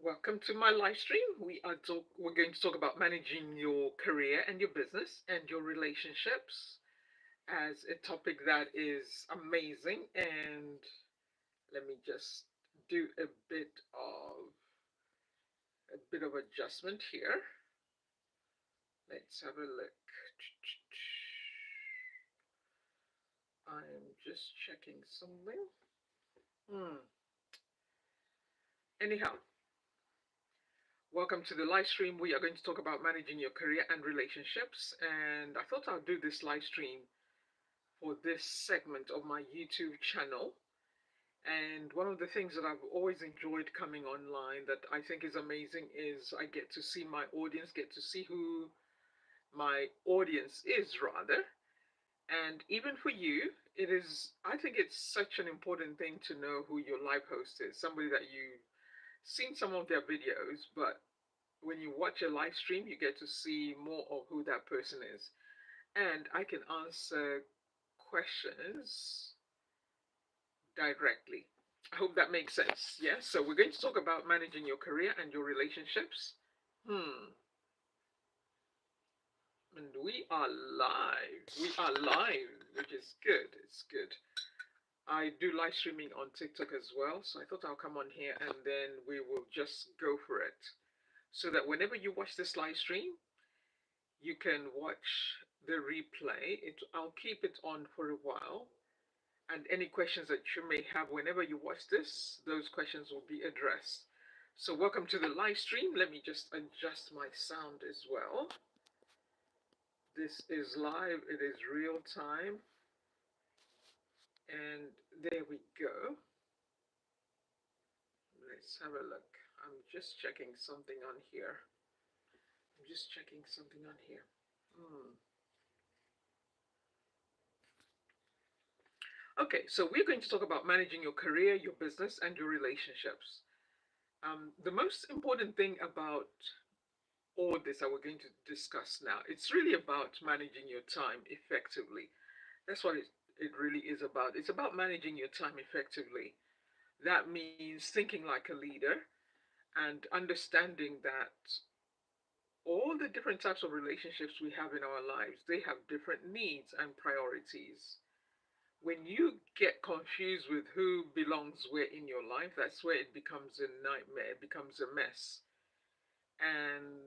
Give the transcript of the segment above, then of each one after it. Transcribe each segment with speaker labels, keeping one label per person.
Speaker 1: Welcome to my live stream. We're going to talk about managing your career and your business and your relationships as a topic that is amazing. And let me just do a bit of adjustment here. Let's have a look. I'm just checking something. Hmm. Anyhow, welcome to the live stream. We are going to talk about managing your career and relationships. And I thought I'll do this live stream for this segment of my YouTube channel. And one of the things that I've always enjoyed coming online that I think is amazing is I get to see my audience, get to see who my audience is, rather. And even for you, I think it's such an important thing to know who your live host is, somebody that you've seen some of their videos, but when you watch a live stream, you get to see more of who that person is. And I can answer questions directly. I hope that makes sense. Yeah. So we're going to talk about managing your career and your relationships. Hmm. And we are live. We are live, which is good. It's good. I do live streaming on TikTok as well, so I thought I'll come on here and then we will just go for it. So that whenever you watch this live stream, you can watch the replay. I'll keep it on for a while, and any questions that you may have whenever you watch this, those questions will be addressed. So welcome to the live stream. Let me just adjust my sound as well. This is live, it is real time. And there we go. Let's have a look. I'm just checking something on here. Hmm. Okay, so we're going to talk about managing your career, your business, and your relationships. The most important thing about all this that we're going to discuss now, it's really about managing your time effectively. That's what it really is about. It's about managing your time effectively. That means thinking like a leader and understanding that all the different types of relationships we have in our lives, they have different needs and priorities. When you get confused with who belongs where in your life, that's where it becomes a nightmare, it becomes a mess. And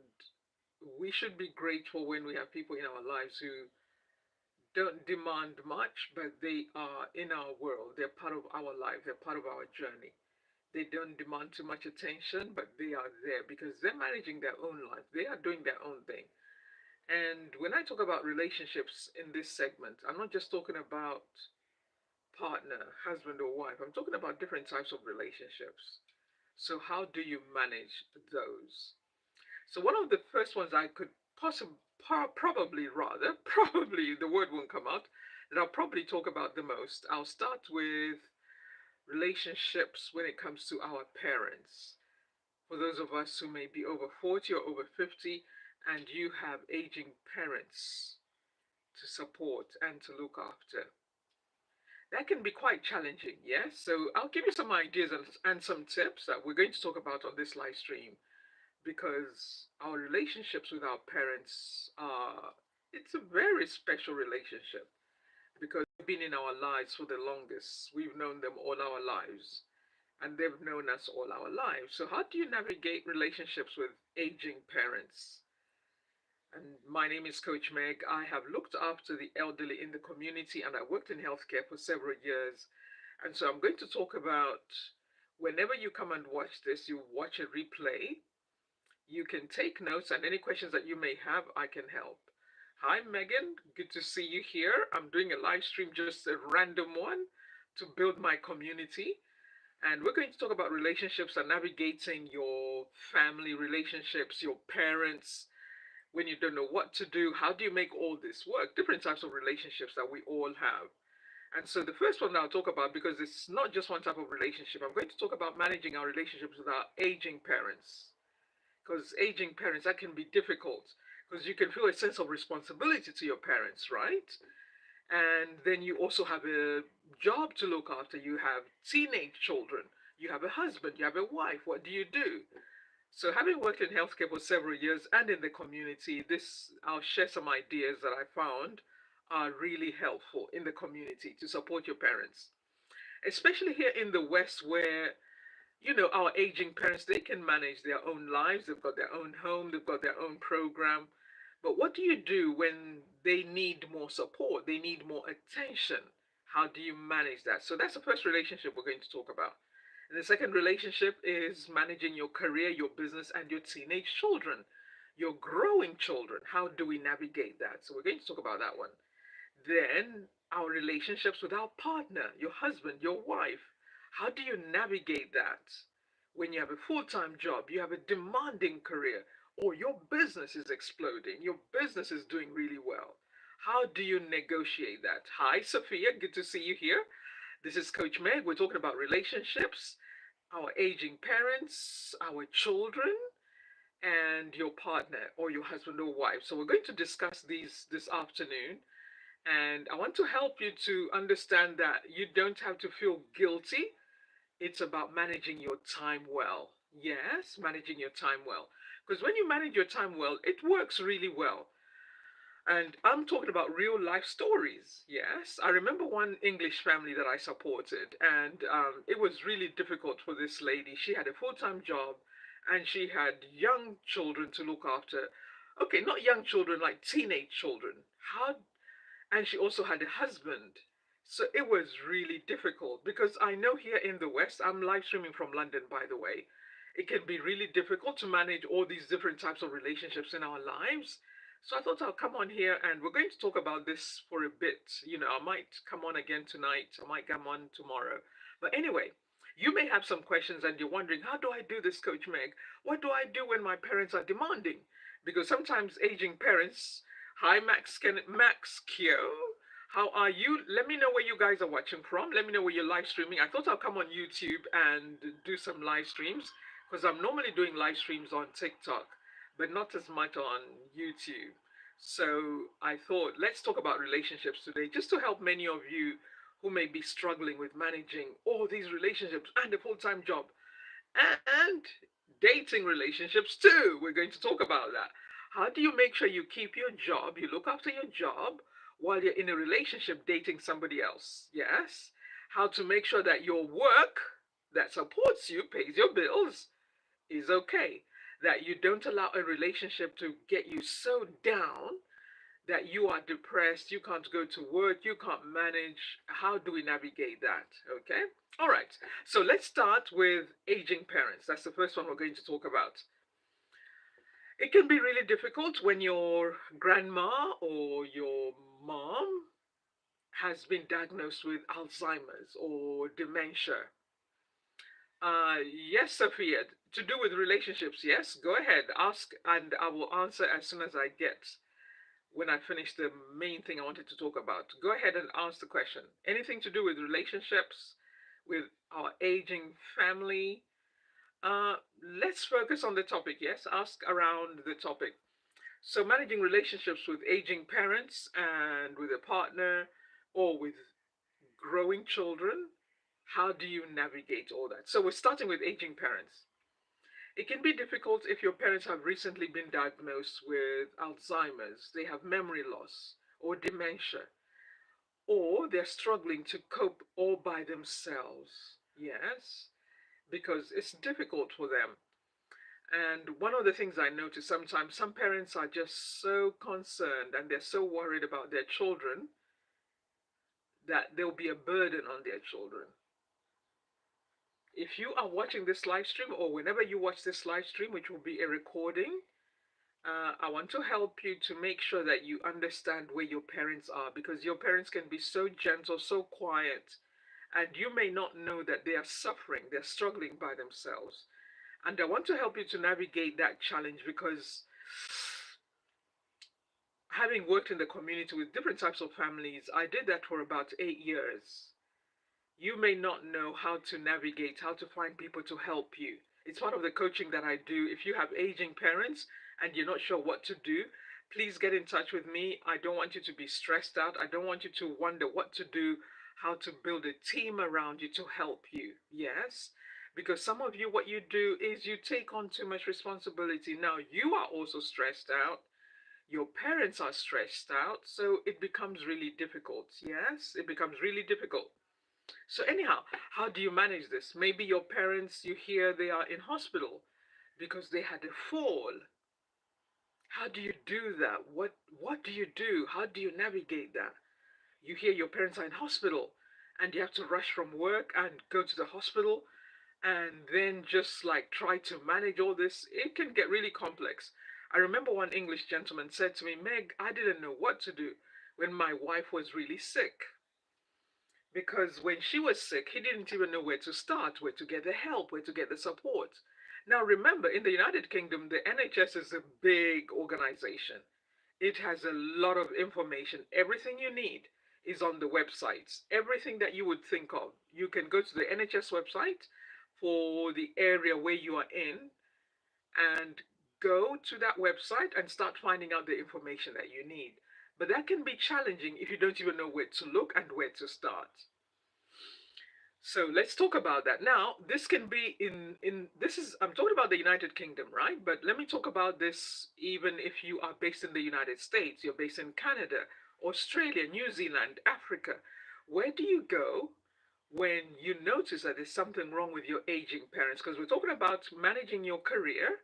Speaker 1: we should be grateful when we have people in our lives who don't demand much, but they are in our world. They're part of our life, they're part of our journey. They don't demand too much attention, but they are there because they're managing their own life, they are doing their own thing. And when I talk about relationships in this segment, I'm not just talking about partner, husband, or wife, I'm talking about different types of relationships. So, how do you manage those? So one of the first ones I could possibly, probably rather, probably the word won't come out, that I'll probably talk about the most. I'll start with relationships when it comes to our parents. For those of us who may be over 40 or over 50 and you have aging parents to support and to look after, that can be quite challenging, yes? So I'll give you some ideas and some tips that we're going to talk about on this live stream because our relationships with our parents are it's a very special relationship because they've been in our lives for the longest. We've known them all our lives and they've known us all our lives. So how do you navigate relationships with aging parents? And my name is Coach Meg. I have looked after the elderly in the community and I worked in healthcare for several years. And so I'm going to talk about whenever you come and watch this, you watch a replay, you can take notes, and any questions that you may have, I can help. Hi, Megan. Good to see you here. I'm doing a live stream, just a random one to build my community. And we're going to talk about relationships and navigating your family relationships, your parents, when you don't know what to do. How do you make all this work? Different types of relationships that we all have. And so the first one I'll talk about, because it's not just one type of relationship, I'm going to talk about managing our relationships with our aging parents because aging parents, that can be difficult because you can feel a sense of responsibility to your parents, right? And then you also have a job to look after. You have teenage children, you have a husband, you have a wife. What do you do? So, having worked in healthcare for several years and in the community, this I'll share some ideas that I found are really helpful in the community to support your parents, especially here in the West, where our aging parents, they can manage their own lives. They've got their own home, they've got their own program. But what do you do when they need more support? They need more attention. How do you manage that? So that's the first relationship we're going to talk about. And the second relationship is managing your career, your business, and your teenage children, your growing children. How do we navigate that? So we're going to talk about that one. Then our relationships with our partner, your husband, your wife. How do you navigate that when you have a full time job, you have a demanding career, or your business is exploding, your business is doing really well? How do you negotiate that? Hi, Sophia. Good to see you here. This is Coach Meg. We're talking about relationships, our aging parents, our children, and your partner or your husband or wife. So we're going to discuss these this afternoon. And I want to help you to understand that you don't have to feel guilty. It's about managing your time well. Yes, managing your time well. Because when you manage your time well, it works really well. And I'm talking about real life stories. Yes, I remember one English family that I supported, and it was really difficult for this lady. She had a full time job and she had young children to look after. Okay, not young children, like teenage children. How and she also had a husband. So it was really difficult because I know here in the West, I'm live streaming from London, by the way. It can be really difficult to manage all these different types of relationships in our lives. So I thought I'll come on here and we're going to talk about this for a bit. I might come on again tonight, I might come on tomorrow. But anyway, you may have some questions and you're wondering, how do I do this, Coach Meg? What do I do when my parents are demanding? Because sometimes aging parents. Hi, Max Kyo. How are you? Let me know where you guys are watching from. Let me know where you're live streaming. I thought I'll come on YouTube and do some live streams because I'm normally doing live streams on TikTok, but not as much on YouTube. So I thought let's talk about relationships today, just to help many of you who may be struggling with managing all these relationships and a full-time job and dating relationships too. We're going to talk about that. How do you make sure you keep your job, you look after your job while you're in a relationship dating somebody else? Yes. How to make sure that your work that supports you, pays your bills, is okay. That you don't allow a relationship to get you so down that you are depressed, you can't go to work, you can't manage. How do we navigate that? Okay? All right. So let's start with aging parents. That's the first one we're going to talk about. It can be really difficult when your grandma or your mom has been diagnosed with Alzheimer's or dementia. Yes, Sophia, to do with relationships, yes, go ahead, ask, and I will answer as soon as I get when I finish the main thing I wanted to talk about. Go ahead and ask the question. Anything to do with relationships, with our aging family? Uh, let's focus on the topic. Yes, ask around the topic. So, managing relationships with aging parents and with a partner or with growing children, how do you navigate all that? So, we're starting with aging parents. It can be difficult if your parents have recently been diagnosed with Alzheimer's, they have memory loss or dementia, or they're struggling to cope all by themselves. Yes, because it's difficult for them. And one of the things I notice sometimes, some parents are just so concerned and they're so worried about their children that they'll be a burden on their children. If you are watching this live stream or whenever you watch this live stream, which will be a recording, I want to help you to make sure that you understand where your parents are, because your parents can be so gentle, so quiet, and you may not know that they are suffering, they're struggling by themselves. And I want to help you to navigate that challenge because having worked in the community with different types of families, I did that for about 8 years. You may not know how to navigate, how to find people to help you. It's part of the coaching that I do. If you have aging parents and you're not sure what to do, please get in touch with me. I don't want you to be stressed out. I don't want you to wonder what to do, how to build a team around you to help you. Yes? Because some of you, what you do is you take on too much responsibility. Now you are also stressed out. Your parents are stressed out. So it becomes really difficult. Yes, it becomes really difficult. So, anyhow, how do you manage this? Maybe your parents, you hear they are in hospital because they had a fall. How do you do that? What do you do? How do you navigate that? You hear your parents are in hospital and you have to rush from work and go to the hospital and then just like try to manage all this. It can get really complex. I remember one English gentleman said to me, Meg, I didn't know what to do when my wife was really sick. Because when she was sick, he didn't even know where to start, where to get the help, where to get the support. Now, remember, in the United Kingdom, the NHS is a big organization. It has a lot of information. Everything you need is on the websites. Everything that you would think of. You can go to the NHS website for the area where you are in and go to that website and start finding out the information that you need. But that can be challenging if you don't even know where to look and where to start. So let's talk about that. Now, this can be in this is I'm talking about the United Kingdom, right? But let me talk about this even if you are based in the United States, you're based in Canada, Australia, New Zealand, Africa. Where do you go when you notice that there's something wrong with your aging parents? Because we're talking about managing your career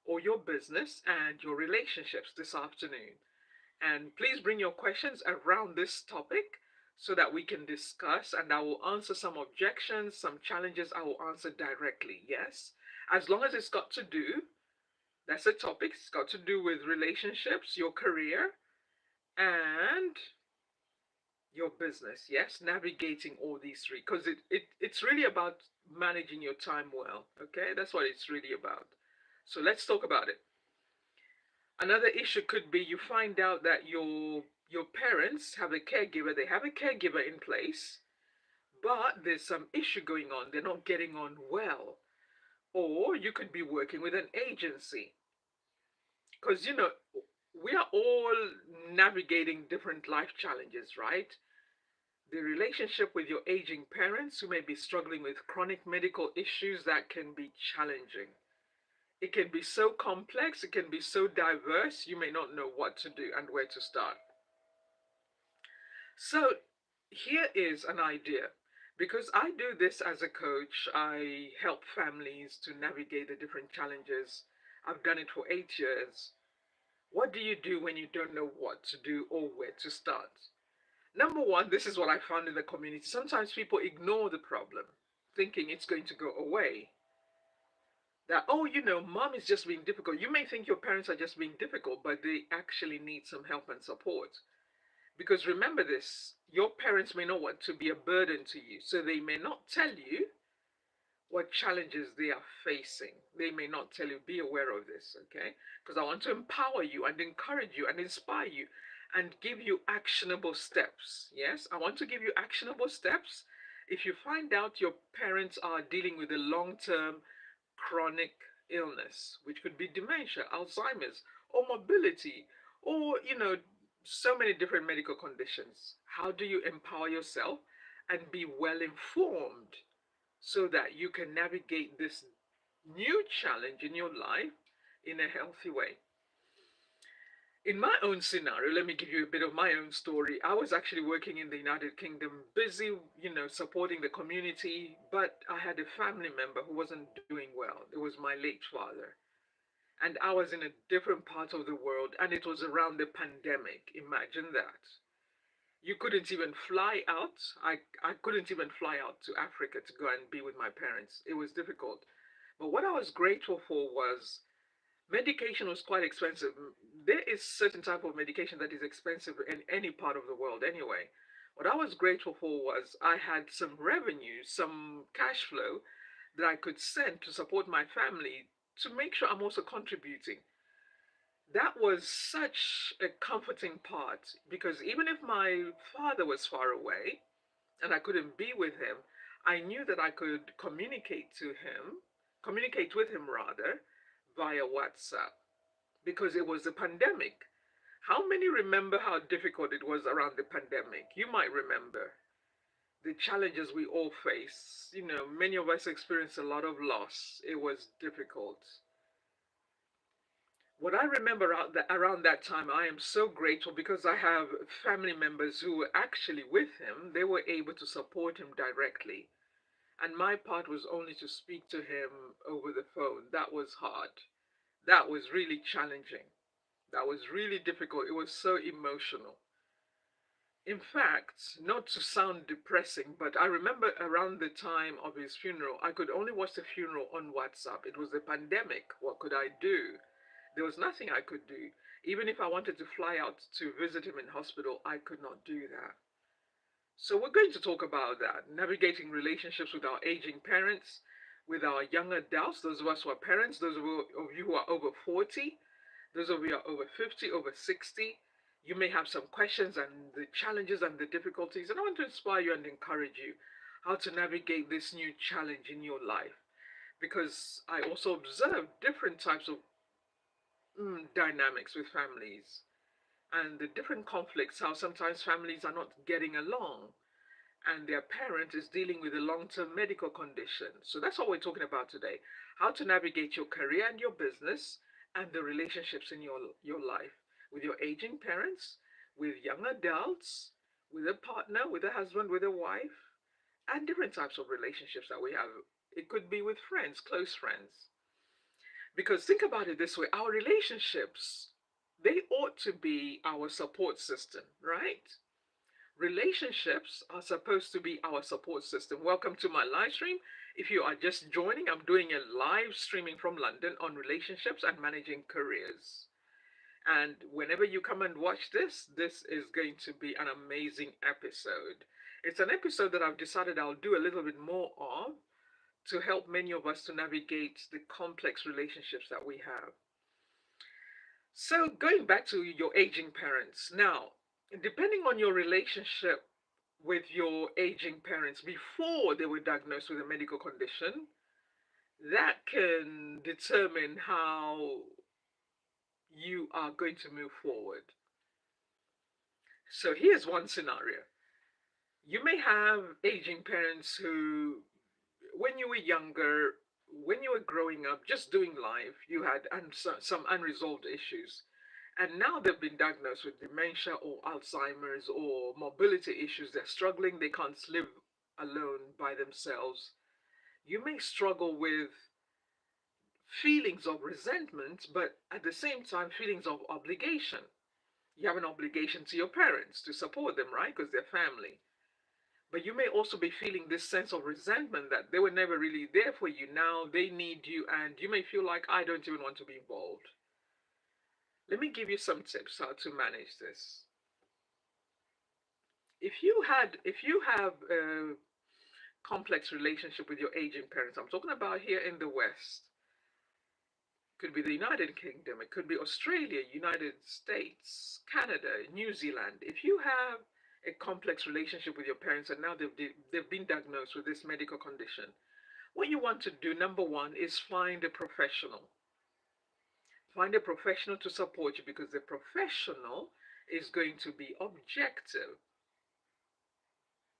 Speaker 1: or your business and your relationships this afternoon. And please bring your questions around this topic so that we can discuss, and I will answer some objections, some challenges I will answer directly. Yes, as long as it's got to do, that's a topic, it's got to do with relationships, your career, and your business. Yes, navigating all these three, because it's really about managing your time well. Okay, that's what it's really about. So let's talk about it. Another issue could be you find out that your parents have a caregiver, they have a caregiver in place, but there's some issue going on, they're not getting on well. Or you could be working with an agency, because we are all navigating different life challenges, right? The relationship with your aging parents who may be struggling with chronic medical issues, that can be challenging. It can be so complex, it can be so diverse, you may not know what to do and where to start. So, here is an idea. Because I do this as a coach, I help families to navigate the different challenges. I've done it for 8 years. What do you do when you don't know what to do or where to start? Number one, this is what I found in the community. Sometimes people ignore the problem, thinking it's going to go away. That, oh, mom is just being difficult. You may think your parents are just being difficult, but they actually need some help and support. Because remember this, your parents may not want to be a burden to you, so they may not tell you what challenges they are facing. They may not tell you, be aware of this, okay? Because I want to empower you and encourage you and inspire you and give you actionable steps. Yes, I want to give you actionable steps. If you find out your parents are dealing with a long term chronic illness, which could be dementia, Alzheimer's, or mobility, or, so many different medical conditions. How do you empower yourself and be well informed so that you can navigate this new challenge in your life in a healthy way? In my own scenario, let me give you a bit of my own story. I was actually working in the United Kingdom, busy, supporting the community, but I had a family member who wasn't doing well. It was my late father. And I was in a different part of the world, and it was around the pandemic. Imagine that. You couldn't even fly out. I couldn't even fly out to Africa to go and be with my parents. It was difficult. But what I was grateful for was medication was quite expensive. There is certain type of medication that is expensive in any part of the world anyway. What I was grateful for was I had some revenue, some cash flow that I could send to support my family to make sure I'm also contributing. That was such a comforting part because even if my father was far away and I couldn't be with him, I knew that I could communicate with him rather, via WhatsApp because it was a pandemic. How many remember how difficult it was around the pandemic? You might remember. the challenges we all face. Many of us experienced a lot of loss. It was difficult. What I remember around that time, I am so grateful because I have family members who were actually with him. They were able to support him directly. And my part was only to speak to him over the phone. That was hard. That was really challenging. That was really difficult. It was so emotional. In fact, not to sound depressing, but I remember around the time of his funeral, I could only watch the funeral on WhatsApp. It was a pandemic. What could I do? There was nothing I could do. Even if I wanted to fly out to visit him in hospital, I could not do that. So we're going to talk about that, navigating relationships with our aging parents, with our young adults, those of us who are parents, those of you who are over 40, those of you who are over 50, over 60. You may have some questions and the challenges and the difficulties, and I want to inspire you and encourage you how to navigate this new challenge in your life. Because I also observe different types of dynamics with families and the different conflicts, how sometimes families are not getting along and their parent is dealing with a long-term medical condition. So that's what we're talking about today. How to navigate your career and your business and the relationships in your life with your aging parents, with young adults, with a partner, with a husband, with a wife, and different types of relationships that we have. It could be with friends, close friends. Because think about it this way, our relationships, they ought to be our support system, right? Relationships are supposed to be our support system. Welcome to my live stream. If you are just joining, I'm doing a live streaming from London on relationships and managing careers. And whenever you come and watch this, this is going to be an amazing episode. It's an episode that I've decided I'll do a little bit more of to help many of us to navigate the complex relationships that we have. So, going back to your aging parents, now, depending on your relationship with your aging parents before they were diagnosed with a medical condition, that can determine how you are going to move forward. So, here's one scenario. You may have aging parents who, when you were younger, when you were growing up, just doing life, you had some unresolved issues. And now they've been diagnosed with dementia or Alzheimer's or mobility issues. They're struggling, they can't live alone by themselves. You may struggle with feelings of resentment, but at the same time, feelings of obligation. You have an obligation to your parents to support them, right? Because they're family. But you may also be feeling this sense of resentment that they were never really there for you. Now they need you, and you may feel like, I don't even want to be involved. Let me give you some tips how to manage this. If you have a complex relationship with your aging parents, I'm talking about here in the West. It could be the United Kingdom, it could be Australia, United States, Canada, New Zealand. If you have a complex relationship with your parents and now they've been diagnosed with this medical condition, what you want to do, number one, is find a professional. Find a professional to support you because the professional is going to be objective.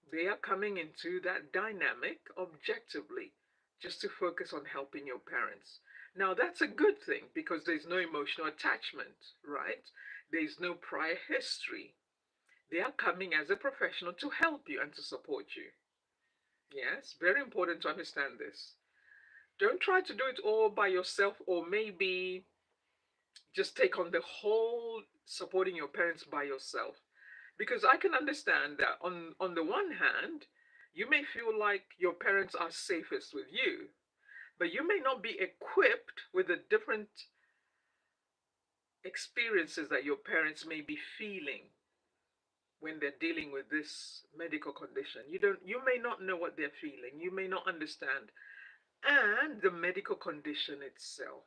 Speaker 1: They are coming into that dynamic objectively just to focus on helping your parents. Now, that's a good thing because there's no emotional attachment, right? There's no prior history. They are coming as a professional to help you and to support you. Yes, very important to understand this. Don't try to do it all by yourself, or maybe just take on the whole supporting your parents by yourself. Because I can understand that on the one hand, you may feel like your parents are safest with you, but you may not be equipped with the different experiences that your parents may be feeling when they're dealing with this medical condition. You may not know what they're feeling. You may not understand and the medical condition itself.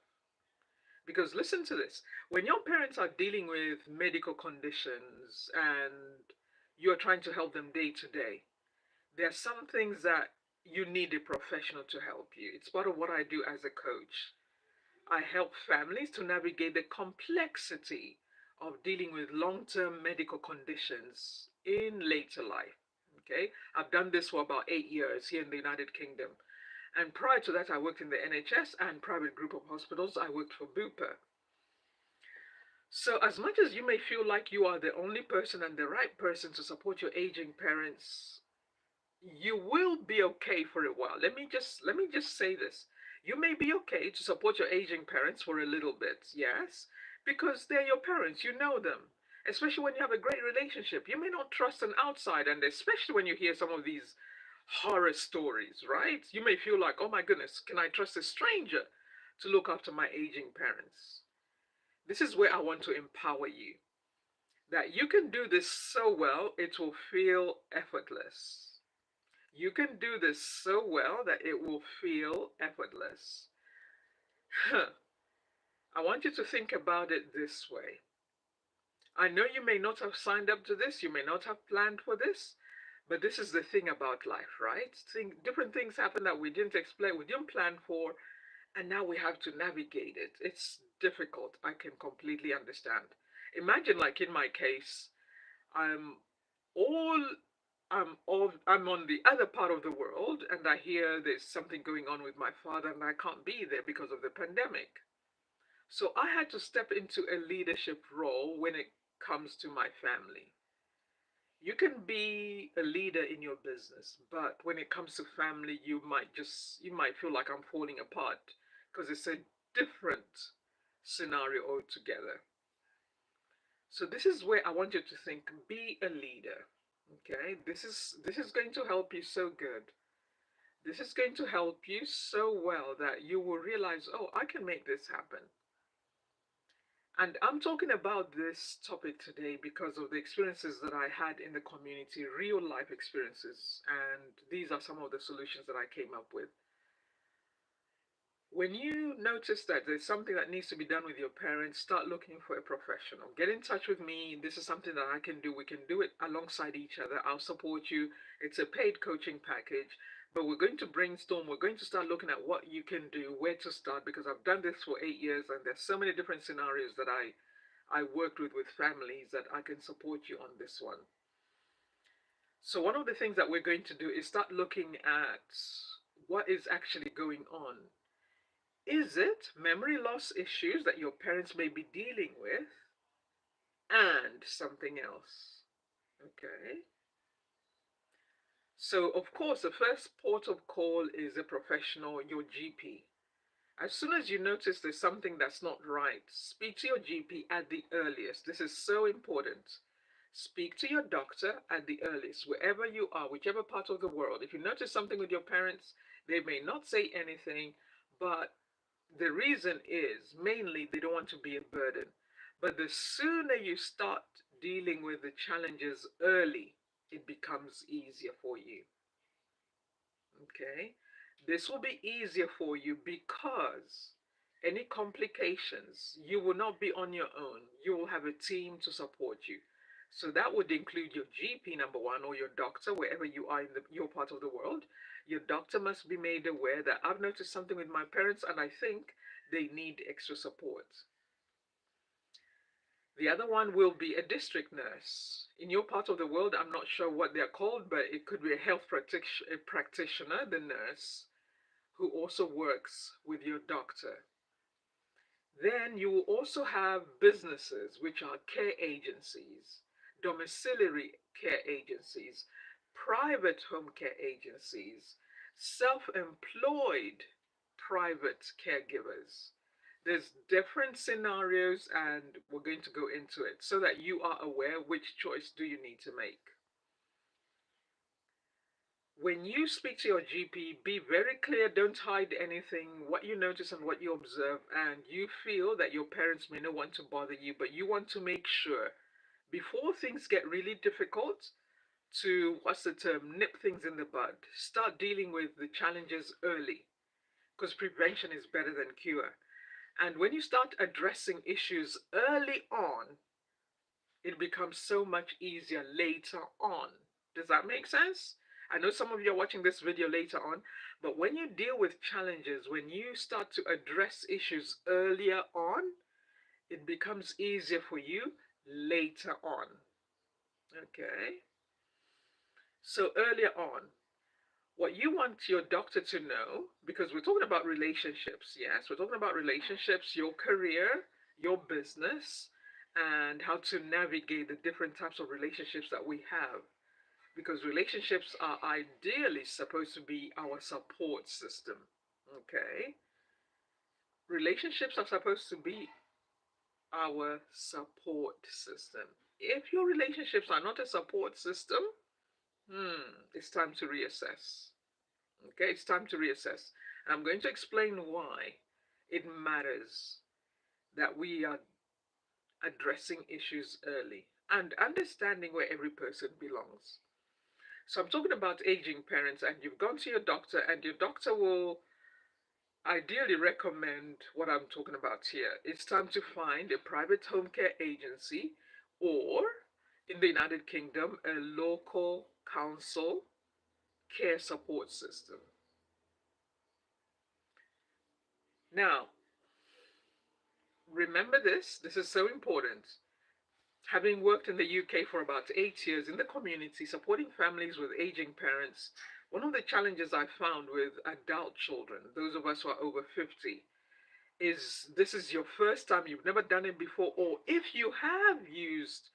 Speaker 1: Because listen to this, when your parents are dealing with medical conditions and you're trying to help them day to day, there are some things that you need a professional to help you. It's part of what I do as a coach. I help families to navigate the complexity of dealing with long term medical conditions in later life. Okay, I've done this for about 8 years here in the United Kingdom. And prior to that, I worked in the NHS and private group of hospitals. I worked for Bupa. So, as much as you may feel like you are the only person and the right person to support your aging parents, you will be okay for a while. Let me just say this. You may be okay to support your aging parents for a little bit, yes, because they're your parents, you know them. Especially when you have a great relationship. You may not trust an outsider, and especially when you hear some of these horror stories, right? You may feel like, oh my goodness, can I trust a stranger to look after my aging parents? This is where I want to empower you that you can do this so well, it will feel effortless. You can do this so well that it will feel effortless. I want you to think about it this way. I know you may not have signed up to this, you may not have planned for this, but this is the thing about life, right? Different things happen that we didn't explain, we didn't plan for, and now we have to navigate it. It's difficult. I can completely understand. Imagine, like in my case, I'm all I'm on the other part of the world, and I hear there's something going on with my father, and I can't be there because of the pandemic. So I had to step into a leadership role when it comes to my family. You can be a leader in your business, but when it comes to family, you might feel like I'm falling apart because it's a different scenario altogether. So this is where I want you to think, be a leader. Okay? This is going to help you so good. This is going to help you so well that you will realize, oh, I can make this happen. And I'm talking about this topic today because of the experiences that I had in the community, real life experiences. And these are some of the solutions that I came up with. When you notice that there's something that needs to be done with your parents, start looking for a professional. Get in touch with me. This is something that I can do. We can do it alongside each other. I'll support you. It's a paid coaching package, but we're going to brainstorm. We're going to start looking at what you can do, where to start, because I've done this for 8 years and there's so many different scenarios that I worked with families that I can support you on this one. So one of the things that we're going to do is start looking at what is actually going on. Is it memory loss issues that your parents may be dealing with and something else? Okay. So, of course, the first port of call is a professional, your GP. As soon as you notice there's something that's not right, speak to your GP at the earliest. This is so important. Speak to your doctor at the earliest, wherever you are, whichever part of the world. If you notice something with your parents, they may not say anything, but the reason is mainly they don't want to be a burden. But the sooner you start dealing with the challenges early, it becomes easier for you. Okay? This will be easier for you because any complications, you will not be on your own. You will have a team to support you. So that would include your GP, number one, or your doctor, wherever you are in your part of the world. Your doctor must be made aware that I've noticed something with my parents and I think they need extra support. The other one will be a district nurse. In your part of the world, I'm not sure what they're called, but it could be a practitioner, the nurse, who also works with your doctor. Then you will also have businesses, which are care agencies, domiciliary care agencies, private home care agencies, self employed private caregivers. There's different scenarios, and we're going to go into it so that you are aware which choice do you need to make. When you speak to your GP, be very clear, don't hide anything, what you notice and what you observe, and you feel that your parents may not want to bother you, but you want to make sure before things get really difficult to, what's the term, nip things in the bud. Start dealing with the challenges early because prevention is better than cure. And when you start addressing issues early on, it becomes so much easier later on. Does that make sense? I know some of you are watching this video later on, but when you deal with challenges, when you start to address issues earlier on, it becomes easier for you later on. Okay? So earlier on, what you want your doctor to know, because we're talking about relationships, yes, we're talking about relationships, your career, your business, and how to navigate the different types of relationships that we have. Because relationships are ideally supposed to be our support system. Okay? Relationships are supposed to be our support system. If your relationships are not a support system, it's time to reassess. Okay, it's time to reassess. I'm going to explain why it matters that we are addressing issues early and understanding where every person belongs. So I'm talking about aging parents, and you've gone to your doctor, and your doctor will ideally recommend what I'm talking about here. It's time to find a private home care agency, or in the United Kingdom, a local council care support system. Now, remember this, this is so important. Having worked in the UK for about 8 years in the community, supporting families with aging parents, one of the challenges I found with adult children, those of us who are over 50, is this is your first time, you've never done it before, or if you have used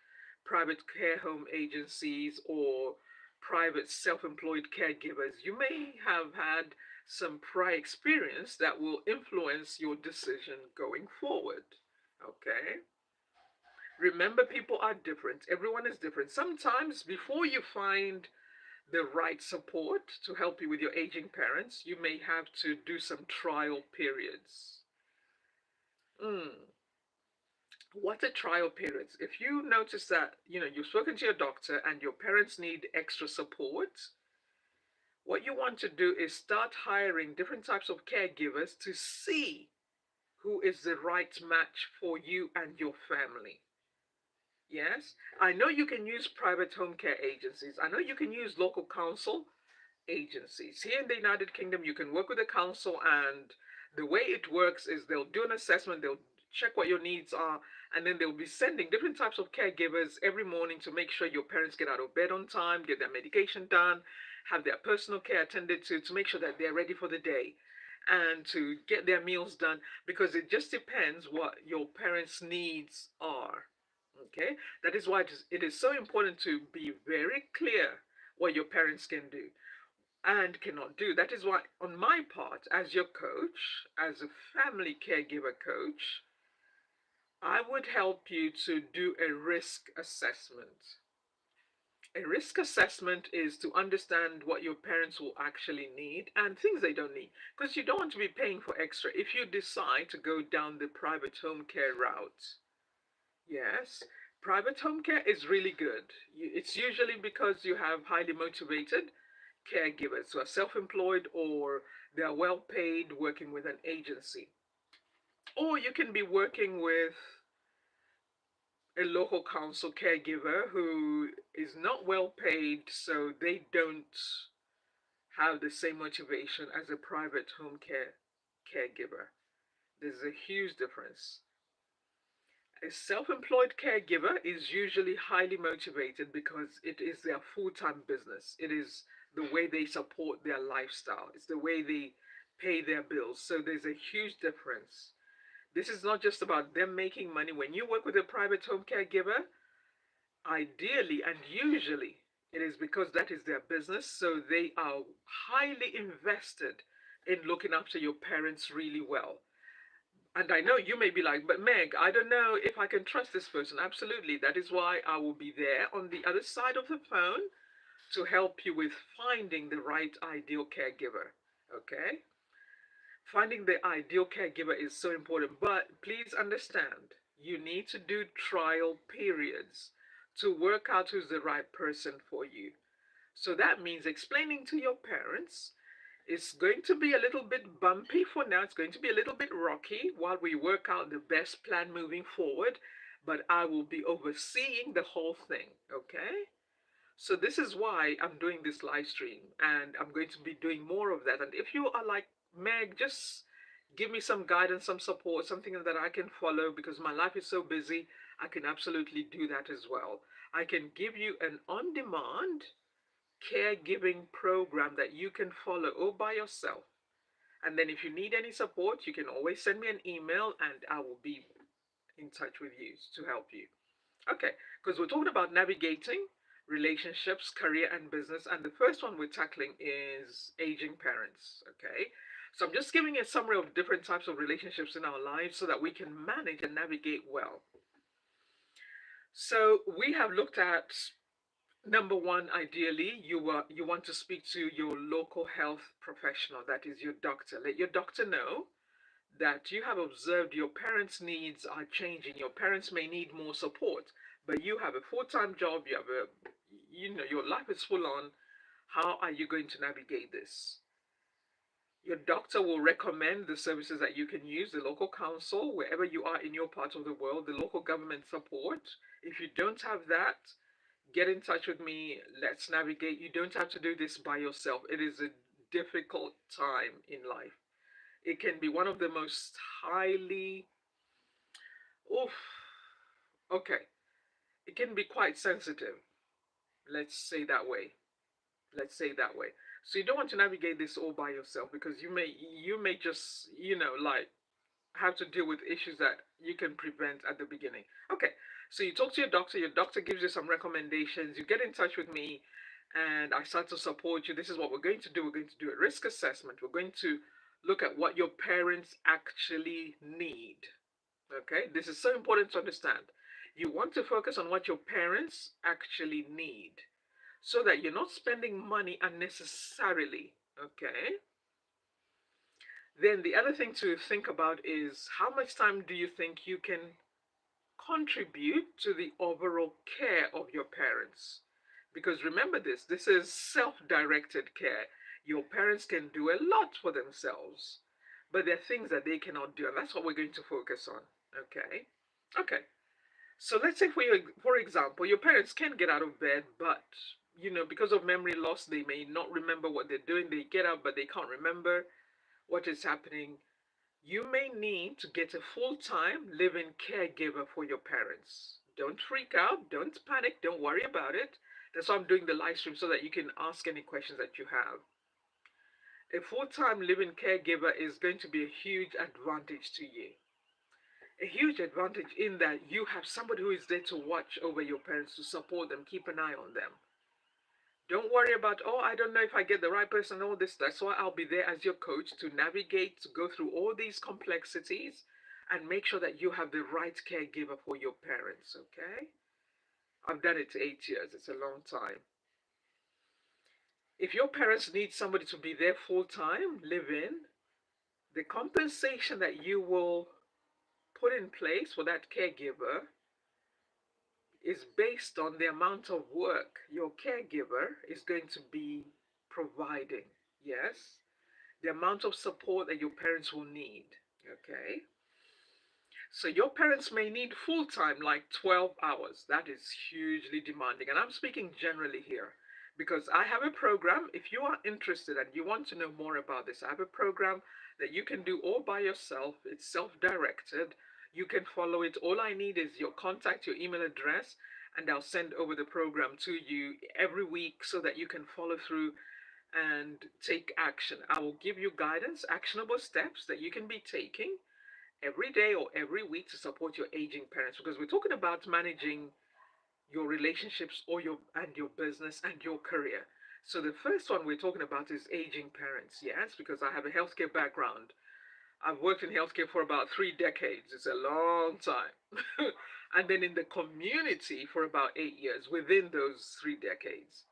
Speaker 1: private care home agencies or private self-employed caregivers, you may have had some prior experience that will influence your decision going forward. Okay? Remember, people are different. Everyone is different. Sometimes, before you find the right support to help you with your aging parents, you may have to do some trial periods. What are trial periods? If you notice that, you've spoken to your doctor and your parents need extra support, what you want to do is start hiring different types of caregivers to see who is the right match for you and your family. Yes, I know you can use private home care agencies. I know you can use local council agencies. Here in the United Kingdom, you can work with the council, and the way it works is they'll do an assessment, they'll check what your needs are, and then they'll be sending different types of caregivers every morning to make sure your parents get out of bed on time, get their medication done, have their personal care attended to make sure that they're ready for the day, and to get their meals done, because it just depends what your parents' needs are. Okay, that is why it is so important to be very clear what your parents can do and cannot do. That is why, on my part, as your coach, as a family caregiver coach, I would help you to do a risk assessment. A risk assessment is to understand what your parents will actually need and things they don't need. Because you don't want to be paying for extra if you decide to go down the private home care route. Yes, private home care is really good. It's usually because you have highly motivated caregivers who are self employed, or they are well paid working with an agency. Or you can be working with a local council caregiver who is not well paid, so they don't have the same motivation as a private home care caregiver. There's a huge difference. A self employed caregiver is usually highly motivated because it is their full time business. It is the way they support their lifestyle, it's the way they pay their bills. So there's a huge difference. This is not just about them making money. When you work with a private home caregiver, ideally and usually it is because that is their business. So they are highly invested in looking after your parents really well. And I know you may be like, but Meg, I don't know if I can trust this person. Absolutely. That is why I will be there on the other side of the phone to help you with finding the right ideal caregiver. Okay? Finding the ideal caregiver is so important, but please understand, you need to do trial periods to work out who's the right person for you. So that means explaining to your parents it's going to be a little bit bumpy for now. It's going to be a little bit rocky while we work out the best plan moving forward, but I will be overseeing the whole thing, okay? So this is why I'm doing this live stream, and I'm going to be doing more of that. And if you are like, Meg, just give me some guidance, some support, something that I can follow because my life is so busy, I can absolutely do that as well. I can give you an on demand caregiving program that you can follow all by yourself. And then if you need any support, you can always send me an email and I will be in touch with you to help you. Okay, because we're talking about navigating relationships, career, and business. And the first one we're tackling is aging parents. Okay, so I'm just giving a summary of different types of relationships in our lives so that we can manage and navigate well. So we have looked at number one, ideally, you want to speak to your local health professional, that is your doctor. Let your doctor know that you have observed your parents' needs are changing. Your parents may need more support, but you have a full-time job, your life is full on. How are you going to navigate this? Your doctor will recommend the services that you can use, the local council, wherever you are in your part of the world, the local government support. If you don't have that, get in touch with me. Let's navigate. You don't have to do this by yourself. It is a difficult time in life. It can be one of the most highly, oof, okay, it can be quite sensitive. Let's say that way. Let's say that way. So you don't want to navigate this all by yourself because you may just, like have to deal with issues that you can prevent at the beginning. Okay, so you talk to your doctor gives you some recommendations, you get in touch with me, and I start to support you. This is what we're going to do. We're going to do a risk assessment. We're going to look at what your parents actually need. Okay, this is so important to understand. You want to focus on what your parents actually need so that you're not spending money unnecessarily. Okay, then the other thing to think about is how much time do you think you can contribute to the overall care of your parents? Because remember this is self directed care. Your parents can do a lot for themselves, but there are things that they cannot do, and that's what we're going to focus on. Okay? Okay. So let's say for example, your parents can get out of bed, but because of memory loss, they may not remember what they're doing. They get up, but they can't remember what is happening. You may need to get a full-time living caregiver for your parents. Don't freak out, don't panic, don't worry about it. That's why I'm doing the live stream so that you can ask any questions that you have. A full-time living caregiver is going to be a huge advantage to you. A huge advantage in that you have somebody who is there to watch over your parents, to support them, keep an eye on them. Don't worry about, oh, I don't know if I get the right person, all this. That's why I'll be there as your coach to navigate, to go through all these complexities and make sure that you have the right caregiver for your parents, okay? I've done it 8 years. It's a long time. If your parents need somebody to be there full time, live in, the compensation that you will put in place for that caregiver is based on the amount of work your caregiver is going to be providing. Yes, the amount of support that your parents will need. Okay, so your parents may need full time, like 12 hours. That is hugely demanding, and I'm speaking generally here because I have a program. If you are interested and you want to know more about this, I have a program that you can do all by yourself. It's self directed. You can follow it. All I need is your contact, your email address, and I'll send over the program to you every week so that you can follow through and take action. I will give you guidance, actionable steps that you can be taking every day or every week to support your aging parents, because we're talking about managing your relationships or your business and your career. So the first one we're talking about is aging parents. Yes, because I have a healthcare background. I've worked in healthcare for about 3 decades. It's a long time. And then in the community for about 8 years within those 3 decades.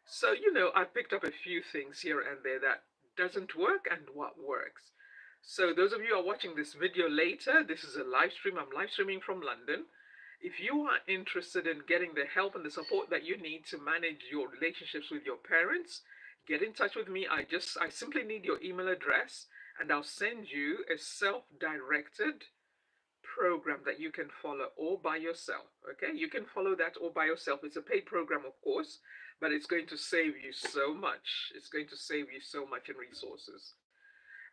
Speaker 1: So, I picked up a few things here and there that doesn't work and what works. So those of you who are watching this video later, this is a live stream. I'm live streaming from London. If you are interested in getting the help and the support that you need to manage your relationships with your parents, get in touch with me. I simply need your email address and I'll send you a self-directed program that you can follow all by yourself. Okay, you can follow that all by yourself. It's a paid program, of course, but it's going to save you so much. It's going to save you so much in resources.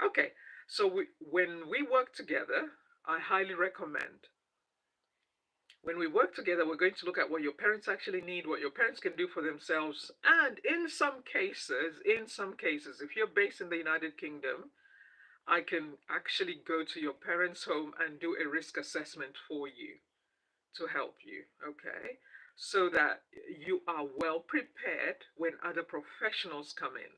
Speaker 1: Okay, so when we work together, I highly recommend When we work together, we're going to look at what your parents actually need, what your parents can do for themselves, and in some cases, if you're based in the United Kingdom, I can actually go to your parents' home and do a risk assessment for you to help you, okay? So that you are well prepared when other professionals come in.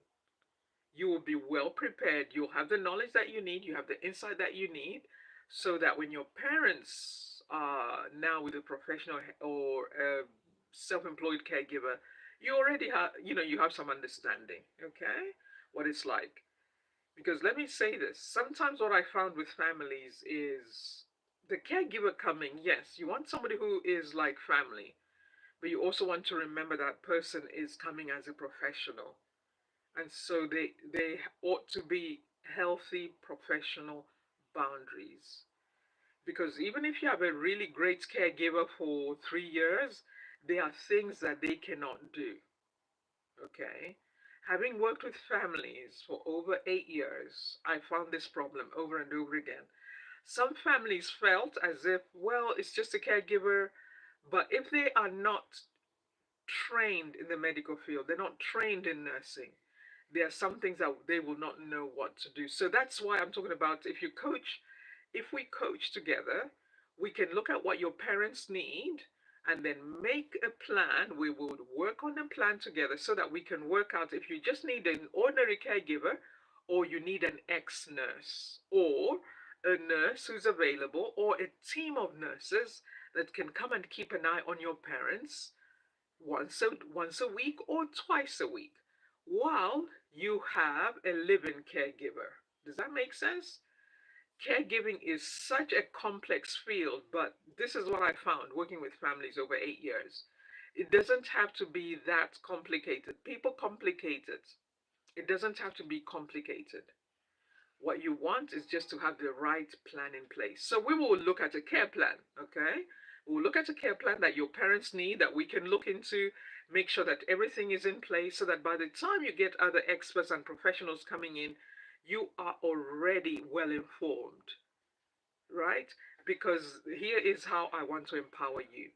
Speaker 1: You will be well prepared. You'll have the knowledge that you need, you have the insight that you need, so that when your parents are now with a professional or a self-employed caregiver, you already have, you have some understanding, okay, what it's like. Because let me say this, sometimes what I found with families is the caregiver coming, yes, you want somebody who is like family, but you also want to remember that person is coming as a professional, and so they ought to be healthy professional boundaries. Because even if you have a really great caregiver for 3 years, there are things that they cannot do, okay? Having worked with families for over 8 years, I found this problem over and over again. Some families felt as if, well, it's just a caregiver, but if they are not trained in the medical field, they're not trained in nursing, there are some things that they will not know what to do. So that's why I'm talking about, if we coach together, we can look at what your parents need and then make a plan. We would work on a plan together so that we can work out if you just need an ordinary caregiver, or you need an ex nurse, or a nurse who's available, or a team of nurses that can come and keep an eye on your parents once a week or twice a week while you have a living caregiver. Does that make sense? Caregiving is such a complex field, but this is what I found working with families over 8 years. It doesn't have to be that complicated. People complicate it. It doesn't have to be complicated. What you want is just to have the right plan in place. So we will look at a care plan, okay? We'll look at a care plan that your parents need, that we can look into, make sure that everything is in place so that by the time you get other experts and professionals coming in, you are already well informed, right? Because here is how I want to empower you.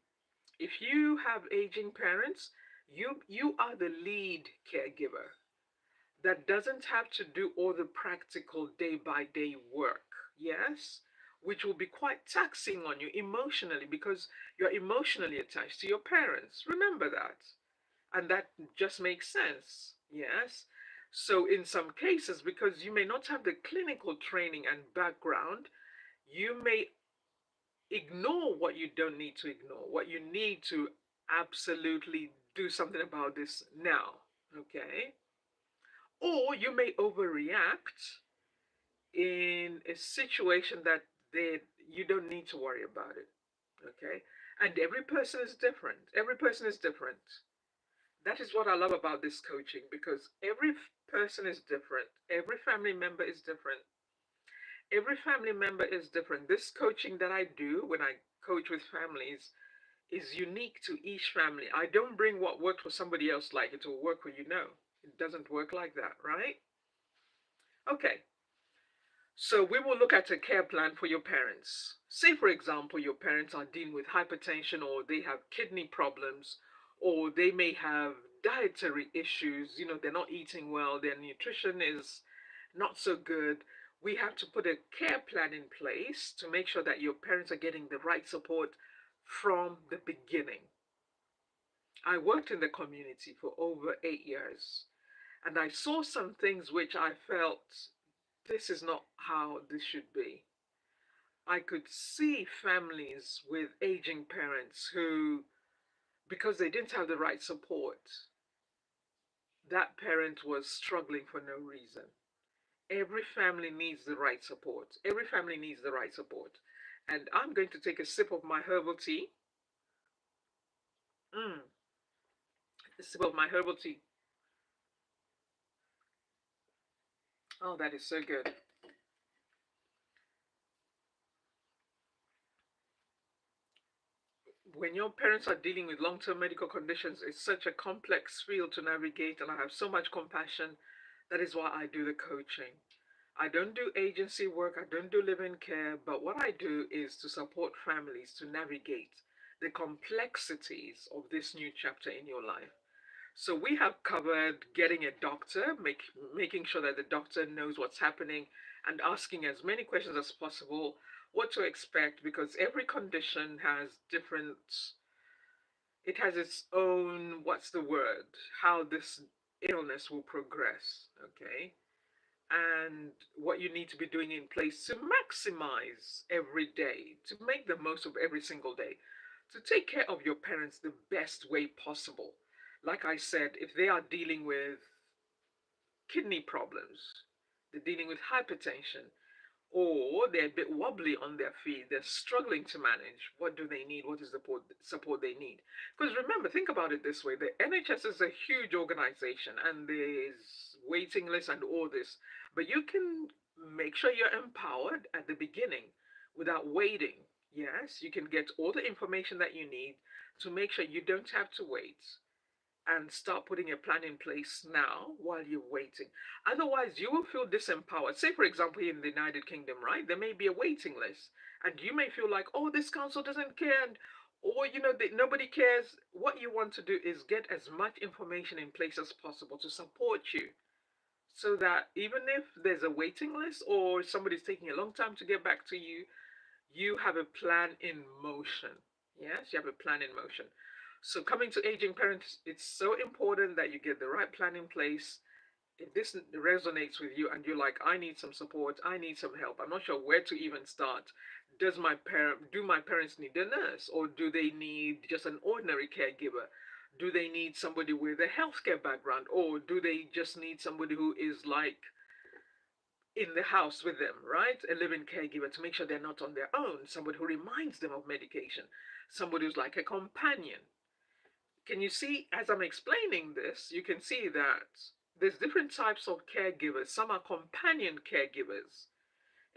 Speaker 1: If you have aging parents, you are the lead caregiver that doesn't have to do all the practical day by day work, yes? Which will be quite taxing on you emotionally because you're emotionally attached to your parents. Remember that. And that just makes sense, yes? So, in some cases, because you may not have the clinical training and background, you may ignore what you don't need to ignore, what you need to absolutely do something about this now, okay? Or you may overreact in a situation that you don't need to worry about it. Okay? And every person is different. Every person is different. That is what I love about this coaching, because every person is different. Every family member is different. Every family member is different. This coaching that I do when I coach with families is unique to each family. I don't bring what worked for somebody else like it will work for you. No, it doesn't work like that, right? Okay, so we will look at a care plan for your parents. Say, for example, your parents are dealing with hypertension, or they have kidney problems, or they may have dietary issues. They're not eating well, their nutrition is not so good. We have to put a care plan in place to make sure that your parents are getting the right support from the beginning. I worked in the community for over 8 years, and I saw some things which I felt this is not how this should be. I could see families with aging parents who, because they didn't have the right support, that parent was struggling for no reason. Every family needs the right support. Every family needs the right support. And I'm going to take a sip of my herbal tea. Mm, a sip of my herbal tea. Oh, that is so good. When your parents are dealing with long term medical conditions, it's such a complex field to navigate, and I have so much compassion. That is why I do the coaching. I don't do agency work, I don't do live in care, but what I do is to support families to navigate the complexities of this new chapter in your life. So we have covered getting a doctor, making sure that the doctor knows what's happening and asking as many questions as possible, what to expect, because every condition has different, it has its own, what's the word, how this illness will progress, okay? And what you need to be doing in place to maximize every day, to make the most of every single day, to take care of your parents the best way possible. Like I said, if they are dealing with kidney problems, they're dealing with hypertension, or they're a bit wobbly on their feet, they're struggling to manage. What do they need? What is the support they need? Because remember, think about it this way: the NHS is a huge organization, and there's waiting lists and all this, but you can make sure you're empowered at the beginning without waiting. Yes, you can get all the information that you need to make sure you don't have to wait, and start putting a plan in place now while you're waiting. Otherwise, you will feel disempowered. Say, for example, in the United Kingdom, right? There may be a waiting list, and you may feel like, oh, this council doesn't care, or nobody cares. What you want to do is get as much information in place as possible to support you, so that even if there's a waiting list or somebody's taking a long time to get back to you, you have a plan in motion. Yes, you have a plan in motion. So, coming to aging parents, it's so important that you get the right plan in place. If this resonates with you and you're like, I need some support, I need some help, I'm not sure where to even start. Do my parents need a nurse, or do they need just an ordinary caregiver? Do they need somebody with a healthcare background, or do they just need somebody who is like in the house with them, right? A living caregiver to make sure they're not on their own, somebody who reminds them of medication, somebody who's like a companion. Can you see, as I'm explaining this, you can see that there's different types of caregivers. Some are companion caregivers.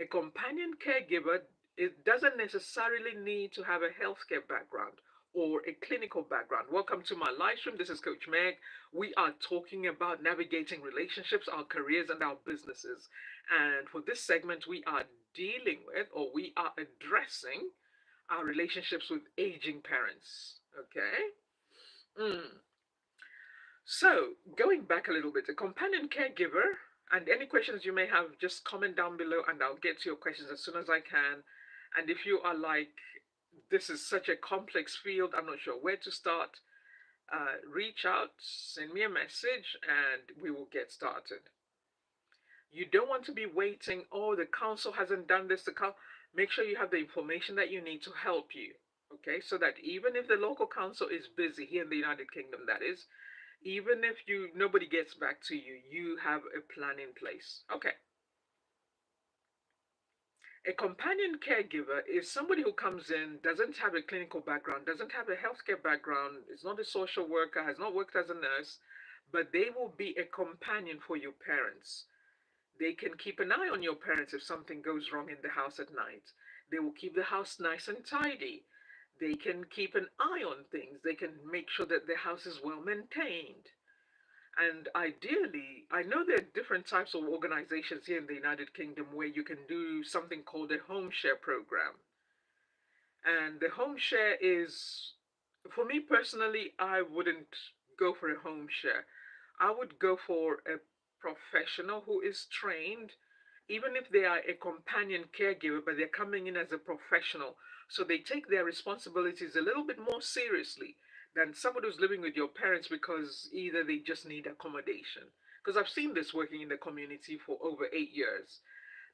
Speaker 1: A companion caregiver, it doesn't necessarily need to have a healthcare background or a clinical background. Welcome to my live stream. This is Coach Meg. We are talking about navigating relationships, our careers, and our businesses. And for this segment, we are dealing with, or we are addressing, our relationships with aging parents. Okay? Mm. So, going back a little bit, a companion caregiver, and any questions you may have, just comment down below and I'll get to your questions as soon as I can. And if you are like, this is such a complex field, I'm not sure where to start, reach out, send me a message, and we will get started. You don't want to be waiting, oh, the council hasn't done this, make sure you have the information that you need to help you. Okay, so that even if the local council is busy here in the United Kingdom, that is, even if nobody gets back to you, you have a plan in place. Okay. A companion caregiver is somebody who comes in, doesn't have a clinical background, doesn't have a healthcare background, is not a social worker, has not worked as a nurse, but they will be a companion for your parents. They can keep an eye on your parents if something goes wrong in the house at night. They will keep the house nice and tidy. They can keep an eye on things. They can make sure that the house is well maintained. And ideally, I know there are different types of organizations here in the United Kingdom where you can do something called a home share program. And the home share is, for me personally, I wouldn't go for a home share. I would go for a professional who is trained, even if they are a companion caregiver, but they're coming in as a professional. So they take their responsibilities a little bit more seriously than somebody who's living with your parents because either they just need accommodation. Because I've seen this working in the community for over 8 years,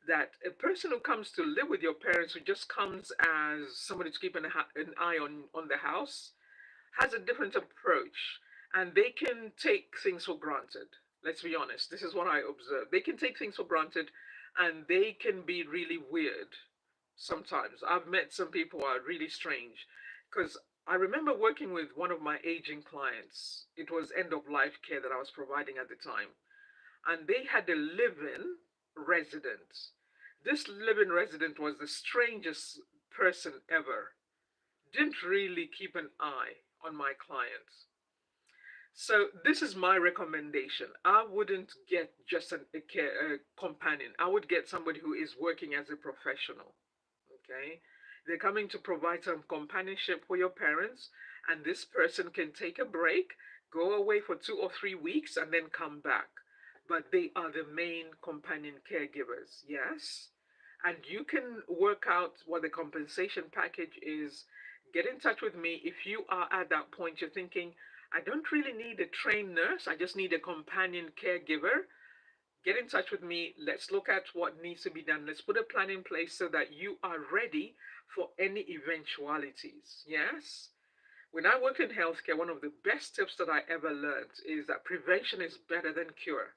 Speaker 1: that a person who comes to live with your parents, who just comes as somebody to keep an eye on the house, has a different approach, and they can take things for granted. Let's be honest, this is what I observe. They can take things for granted, and they can be really weird sometimes. I've met some people who are really strange, because I remember working with one of my aging clients. It was end of life care that I was providing at the time, and they had a live-in resident. This live-in resident was the strangest person ever. Didn't really keep an eye on my clients. So this is my recommendation. I wouldn't get just a companion. I would get somebody who is working as a professional. Okay. They're coming to provide some companionship for your parents, and this person can take a break, go away for 2 or 3 weeks, and then come back. But they are the main companion caregivers, yes? And you can work out what the compensation package is. Get in touch with me if you are at that point. You're thinking, I don't really need a trained nurse, I just need a companion caregiver. Get in touch with me. Let's look at what needs to be done. Let's put a plan in place so that you are ready for any eventualities. Yes? When I worked in healthcare, one of the best tips that I ever learned is that prevention is better than cure.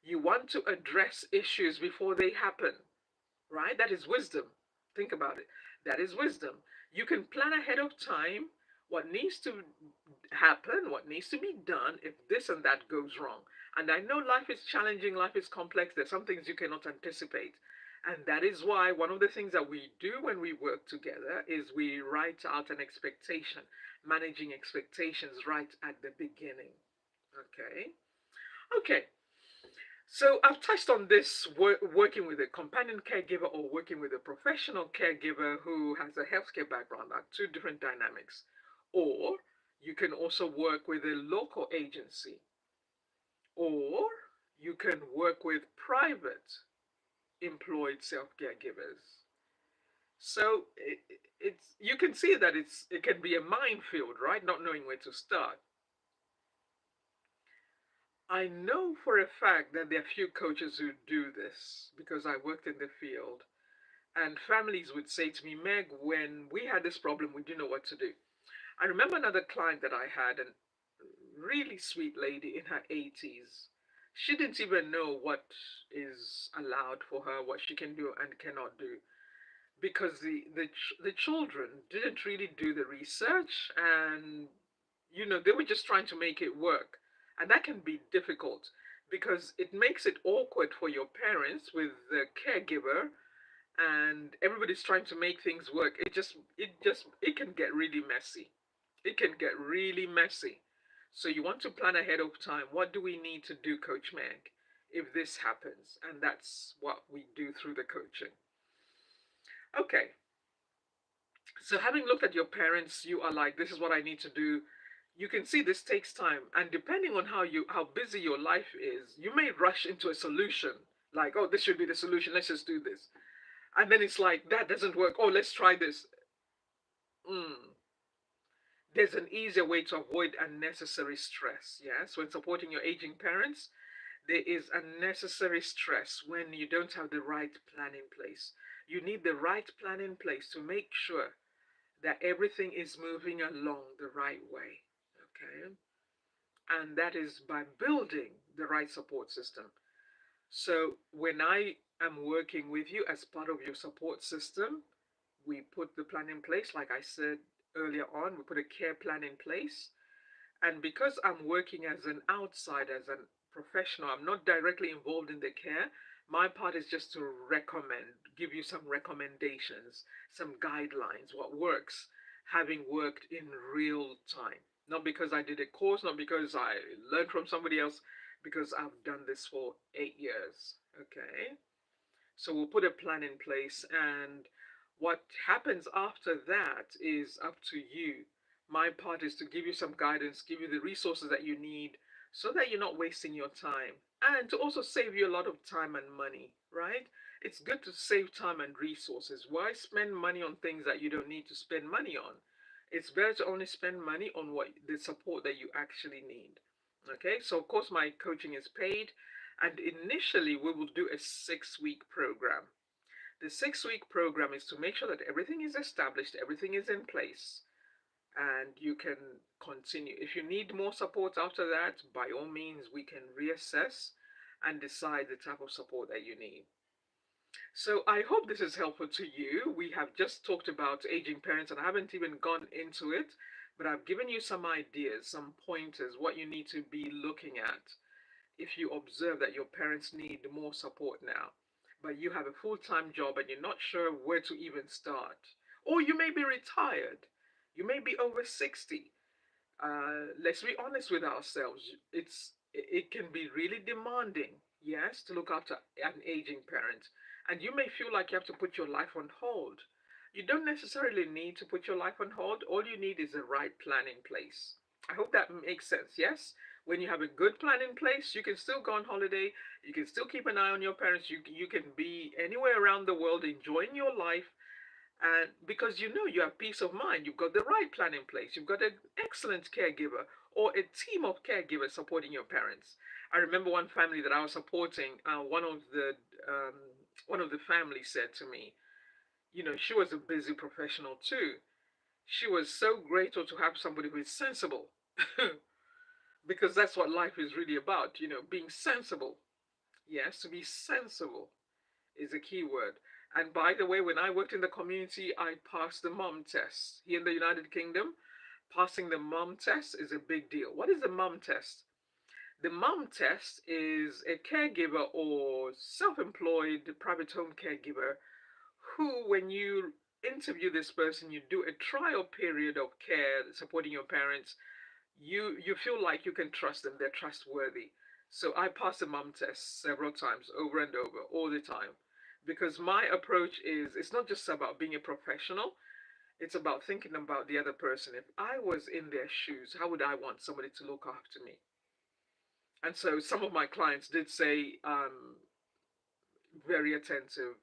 Speaker 1: You want to address issues before they happen, right? That is wisdom. Think about it. That is wisdom. You can plan ahead of time what needs to happen, what needs to be done if this and that goes wrong. And I know life is challenging, life is complex, there's some things you cannot anticipate. And that is why one of the things that we do when we work together is we write out an expectation, managing expectations right at the beginning. Okay? Okay, so I've touched on this working with a companion caregiver or working with a professional caregiver who has a healthcare background are two different dynamics. Or you can also work with a local agency, or you can work with private employed self caregivers. So it's you can see that it can be a minefield, right? Not knowing where to start. I know for a fact that there are few coaches who do this because I worked in the field. And families would say to me, Meg, when we had this problem, we didn't know what to do. I remember another client that I had, a really sweet lady in her 80s. She didn't even know what is allowed for her, what she can do and cannot do, because the children didn't really do the research, and they were just trying to make it work. And that can be difficult because it makes it awkward for your parents with the caregiver, and everybody's trying to make things work. It can get really messy. It can get really messy. So you want to plan ahead of time. What do we need to do, Coach Meg, if this happens? And that's what we do through the coaching. Okay, so having looked at your parents, you are like, this is what I need to do. You can see this takes time, and depending on how busy your life is, you may rush into a solution. Like, oh, this should be the solution. Let's just do this. And then it's like, that doesn't work. Oh, let's try this. Mm. There's an easier way to avoid unnecessary stress. Yes, when supporting your aging parents, there is unnecessary stress when you don't have the right plan in place. You need the right plan in place to make sure that everything is moving along the right way. Okay, and that is by building the right support system. So when I am working with you as part of your support system, we put the plan in place. Like I said earlier on, we put a care plan in place. And because I'm working as an outsider, as a professional, I'm not directly involved in the care. My part is just to recommend, give you some recommendations, some guidelines, what works, having worked in real time. Not because I did a course, not because I learned from somebody else, because I've done this for 8 years. Okay? So we'll put a plan in place, and what happens after that is up to you. My part is to give you some guidance, give you the resources that you need so that you're not wasting your time, and to also save you a lot of time and money, right? It's good to save time and resources. Why spend money on things that you don't need to spend money on? It's better to only spend money on what the support that you actually need. Okay, so of course my coaching is paid, and initially we will do a 6 week program. The 6 week program is to make sure that everything is established, everything is in place, and you can continue. If you need more support after that, by all means, we can reassess and decide the type of support that you need. So I hope this is helpful to you. We have just talked about aging parents, and I haven't even gone into it, but I've given you some ideas, some pointers, what you need to be looking at if you observe that your parents need more support now, but you have a full time job and you're not sure where to even start. Or you may be retired, you may be over 60. Let's be honest with ourselves. It can be really demanding, yes, to look after an aging parent. And you may feel like you have to put your life on hold. You don't necessarily need to put your life on hold. All you need is the right plan in place. I hope that makes sense. Yes? When you have a good plan in place, you can still go on holiday. You can still keep an eye on your parents. You can be anywhere around the world enjoying your life. And because you know you have peace of mind, you've got the right plan in place. You've got an excellent caregiver or a team of caregivers supporting your parents. I remember one family that I was supporting. Um, one of the families said to me, she was a busy professional too. She was so grateful to have somebody who is sensible, because that's what life is really about, being sensible. Yes, to be sensible is a key word. And by the way, when I worked in the community, I passed the mom test. Here in the United Kingdom, passing the mom test is a big deal. What is the mom test? The mom test is a caregiver or self employed private home caregiver who, when you interview this person, you do a trial period of care supporting your parents, you feel like you can trust them, they're trustworthy. So I passed the mom test several times, over and over, all the time, because my approach is it's not just about being a professional, it's about thinking about the other person. If I was in their shoes, how would I want somebody to look after me? And so some of my clients did say, very attentive,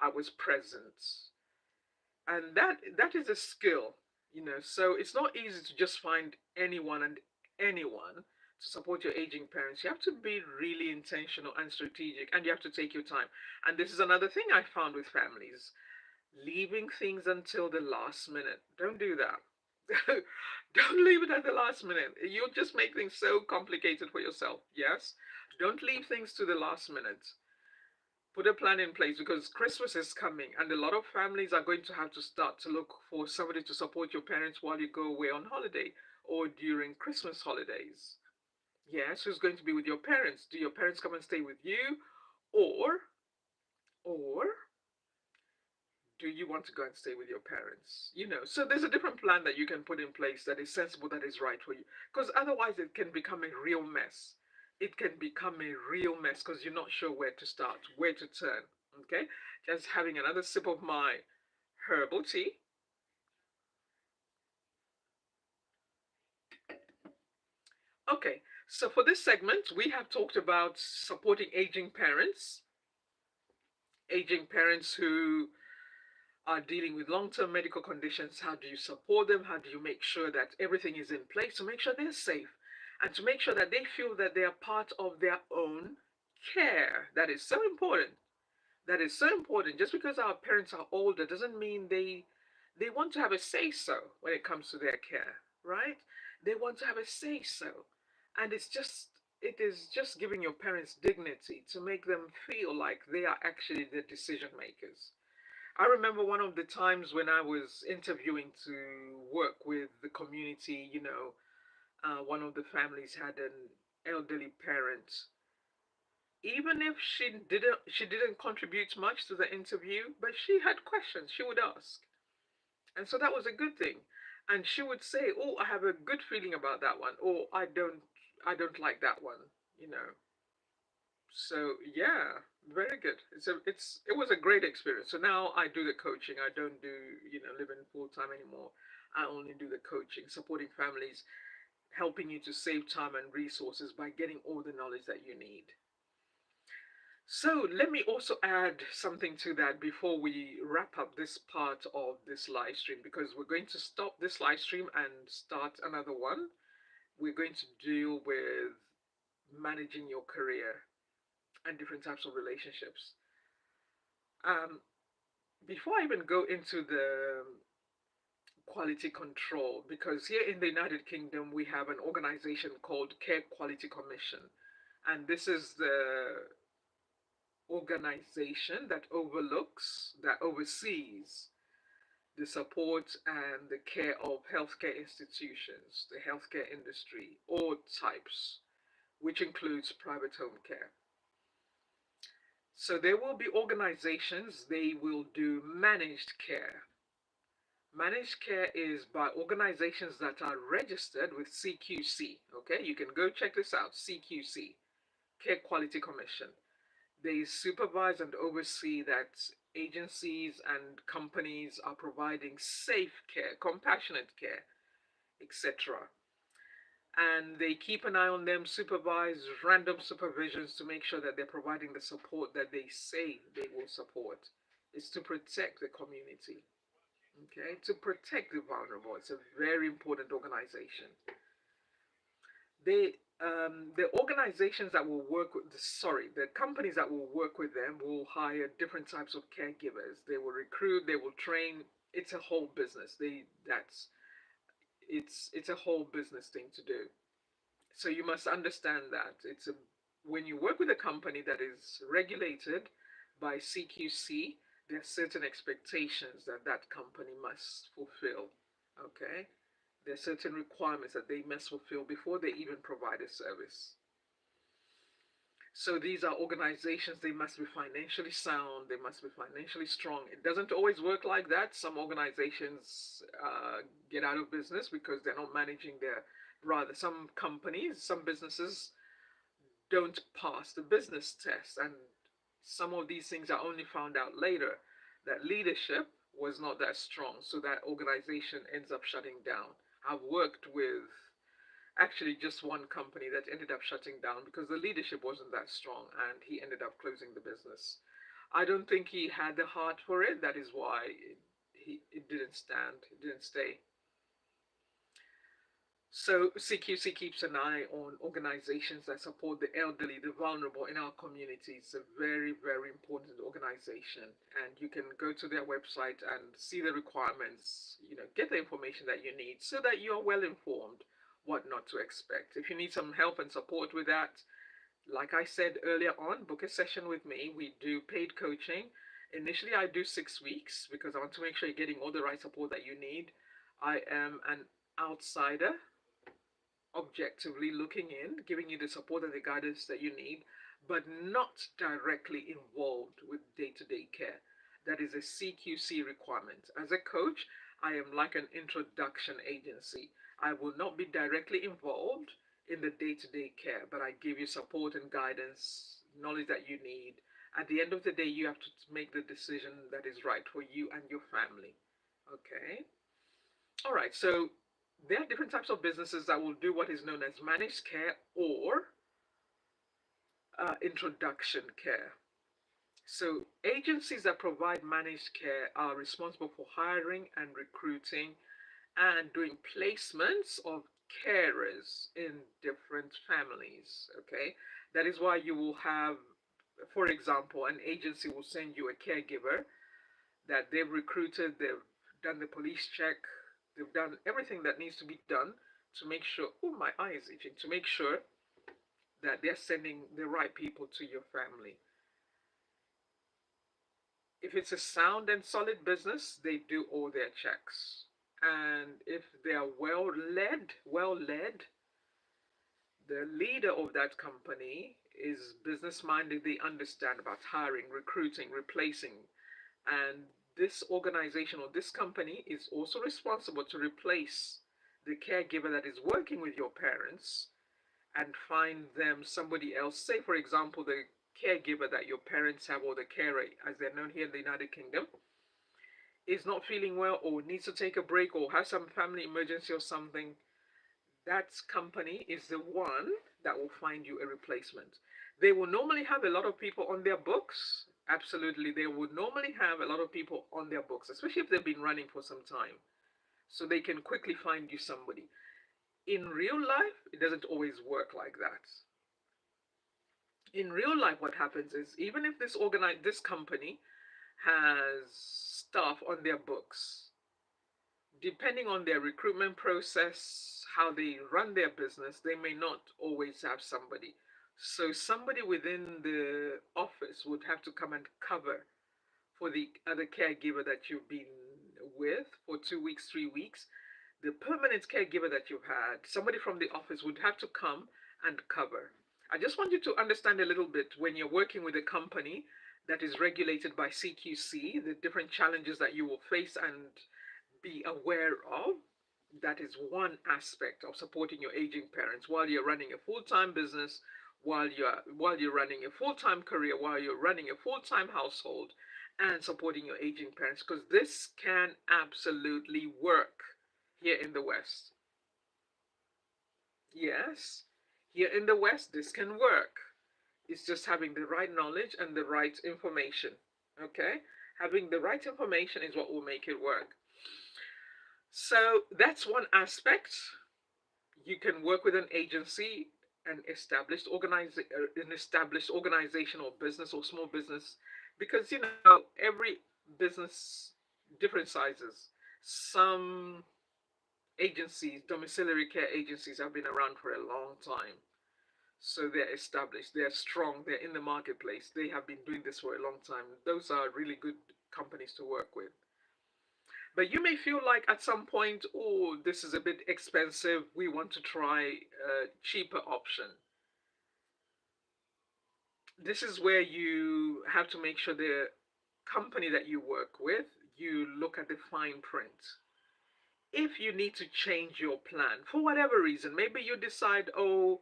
Speaker 1: I was present, and that is a skill. So it's not easy to just find anyone and anyone to support your aging parents. You have to be really intentional and strategic, and you have to take your time. And this is another thing I found with families: leaving things until the last minute. Don't do that. Don't leave it at the last minute. You'll just make things so complicated for yourself. Yes, don't leave things to the last minute. Put a plan in place, because Christmas is coming and a lot of families are going to have to start to look for somebody to support your parents while you go away on holiday or during Christmas holidays. Yes, who's going to be with your parents? Do your parents come and stay with you, or do you want to go and stay with your parents? So there's a different plan that you can put in place that is sensible, that is right for you. Because otherwise, it can become a real mess. It can become a real mess because you're not sure where to start, where to turn. Okay? Just having another sip of my herbal tea. Okay, so for this segment, we have talked about supporting aging parents who are dealing with long-term medical conditions. How do you support them? How do you make sure that everything is in place to make sure they're safe and to make sure that they feel that they are part of their own care? That is so important. That is so important. Just because our parents are older doesn't mean they want to have a say so when it comes to their care, right? They want to have a say so. And it is just giving your parents dignity to make them feel like they are actually the decision makers. I remember one of the times when I was interviewing to work with the community, one of the families had an elderly parent. Even if she didn't contribute much to the interview, but she had questions she would ask. And so that was a good thing. And she would say, "Oh, I have a good feeling about that one," or "I don't like that one," you know. So yeah, very good. It was a great experience. So now I do the coaching. I don't do, living full time anymore. I only do the coaching, supporting families, helping you to save time and resources by getting all the knowledge that you need. So let me also add something to that before we wrap up this part of this live stream, because we're going to stop this live stream and start another one. We're going to deal with managing your career and different types of relationships. Um, Before I even go into the quality control, because here in the United Kingdom we have an organization called Care Quality Commission, and this is the organization that oversees the support and the care of healthcare institutions, the healthcare industry, all types, which includes private home care. So there will be organizations, they will do managed care. Managed care is by organizations that are registered with CQC. Okay, you can go check this out: CQC, Care Quality Commission. They supervise and oversee that agencies and companies are providing safe care, compassionate care, etc. And they keep an eye on them, supervise random supervisions to make sure that they're providing the support that they say they will support. It's to protect the community, okay? To protect the vulnerable. It's a very important organization. The organizations that will work with, the companies that will work with them will hire different types of caregivers. They will recruit, they will train. It's a whole business. It's a whole business thing to do. So you must understand that when you work with a company that is regulated by CQC, there are certain expectations that that company must fulfill. Okay, there are certain requirements that they must fulfill before they even provide a service. So these are organizations, they must be financially sound, they must be financially strong. It doesn't always work like that. Some organizations get out of business because they're not managing some companies, some businesses don't pass the business test. And some of these things are only found out later, that leadership was not that strong. So that organization ends up shutting down. I've worked with actually just one company that ended up shutting down because the leadership wasn't that strong and he ended up closing the business. I don't think he had the heart for it. That is why it didn't stand, it didn't stay. So CQC keeps an eye on organizations that support the elderly, the vulnerable in our community. It's a very, very important organization. And you can go to their website and see the requirements, get the information that you need so that you're well informed what not to expect. If you need some help and support with that, like I said earlier on, book a session with me. We do paid coaching. Initially, I do 6 weeks because I want to make sure you're getting all the right support that you need. I am an outsider, objectively looking in, giving you the support and the guidance that you need, but not directly involved with day-to-day care. That is a CQC requirement. As a coach, I am like an introduction agency. I will not be directly involved in the day-to-day care, but I give you support and guidance, knowledge that you need. At the end of the day, you have to make the decision that is right for you and your family. Okay? All right, so there are different types of businesses that will do what is known as managed care or introduction care. So agencies that provide managed care are responsible for hiring and recruiting and doing placements of carers in different families. Okay, that is why you will have, for example, an agency will send you a caregiver that they've recruited, they've done the police check, they've done everything that needs to be done to make sure, oh, my eye is itching, to make sure that they're sending the right people to your family. If it's a sound and solid business, they do all their checks. And if they are well led, the leader of that company is business minded. They understand about hiring, recruiting, replacing. And this organization or this company is also responsible to replace the caregiver that is working with your parents and find them somebody else. Say, for example, the caregiver that your parents have, or the carer as they're known here in the United Kingdom, is not feeling well or needs to take a break or has some family emergency or something. That company is the one that will find you a replacement. They will normally have a lot of people on their books. Absolutely, they would normally have a lot of people on their books, especially if they've been running for some time. So they can quickly find you somebody. In real life, it doesn't always work like that. In real life, what happens is even if this company has staff on their books, depending on their recruitment process, how they run their business, they may not always have somebody. So somebody within the office would have to come and cover for the other caregiver that you've been with for 2 weeks, 3 weeks. The permanent caregiver that you've had, somebody from the office would have to come and cover. I just want you to understand a little bit when you're working with a company that is regulated by CQC, the different challenges that you will face and be aware of. That is one aspect of supporting your aging parents while you're running a full-time business, while you're running a full-time career, while you're running a full-time household, and supporting your aging parents, because this can absolutely work here in the West. Yes, here in the West, this can work. It's just having the right knowledge and the right information. Okay? Having the right information is what will make it work. So that's one aspect. You can work with an agency, an established organization or business or small business, because every business, different sizes. Some agencies, domiciliary care agencies, have been around for a long time. So they're established, they're strong, they're in the marketplace, they have been doing this for a long time. Those are really good companies to work with. But you may feel like at some point, oh, this is a bit expensive, we want to try a cheaper option. This is where you have to make sure the company that you work with, you look at the fine print. If you need to change your plan for whatever reason, maybe you decide, oh,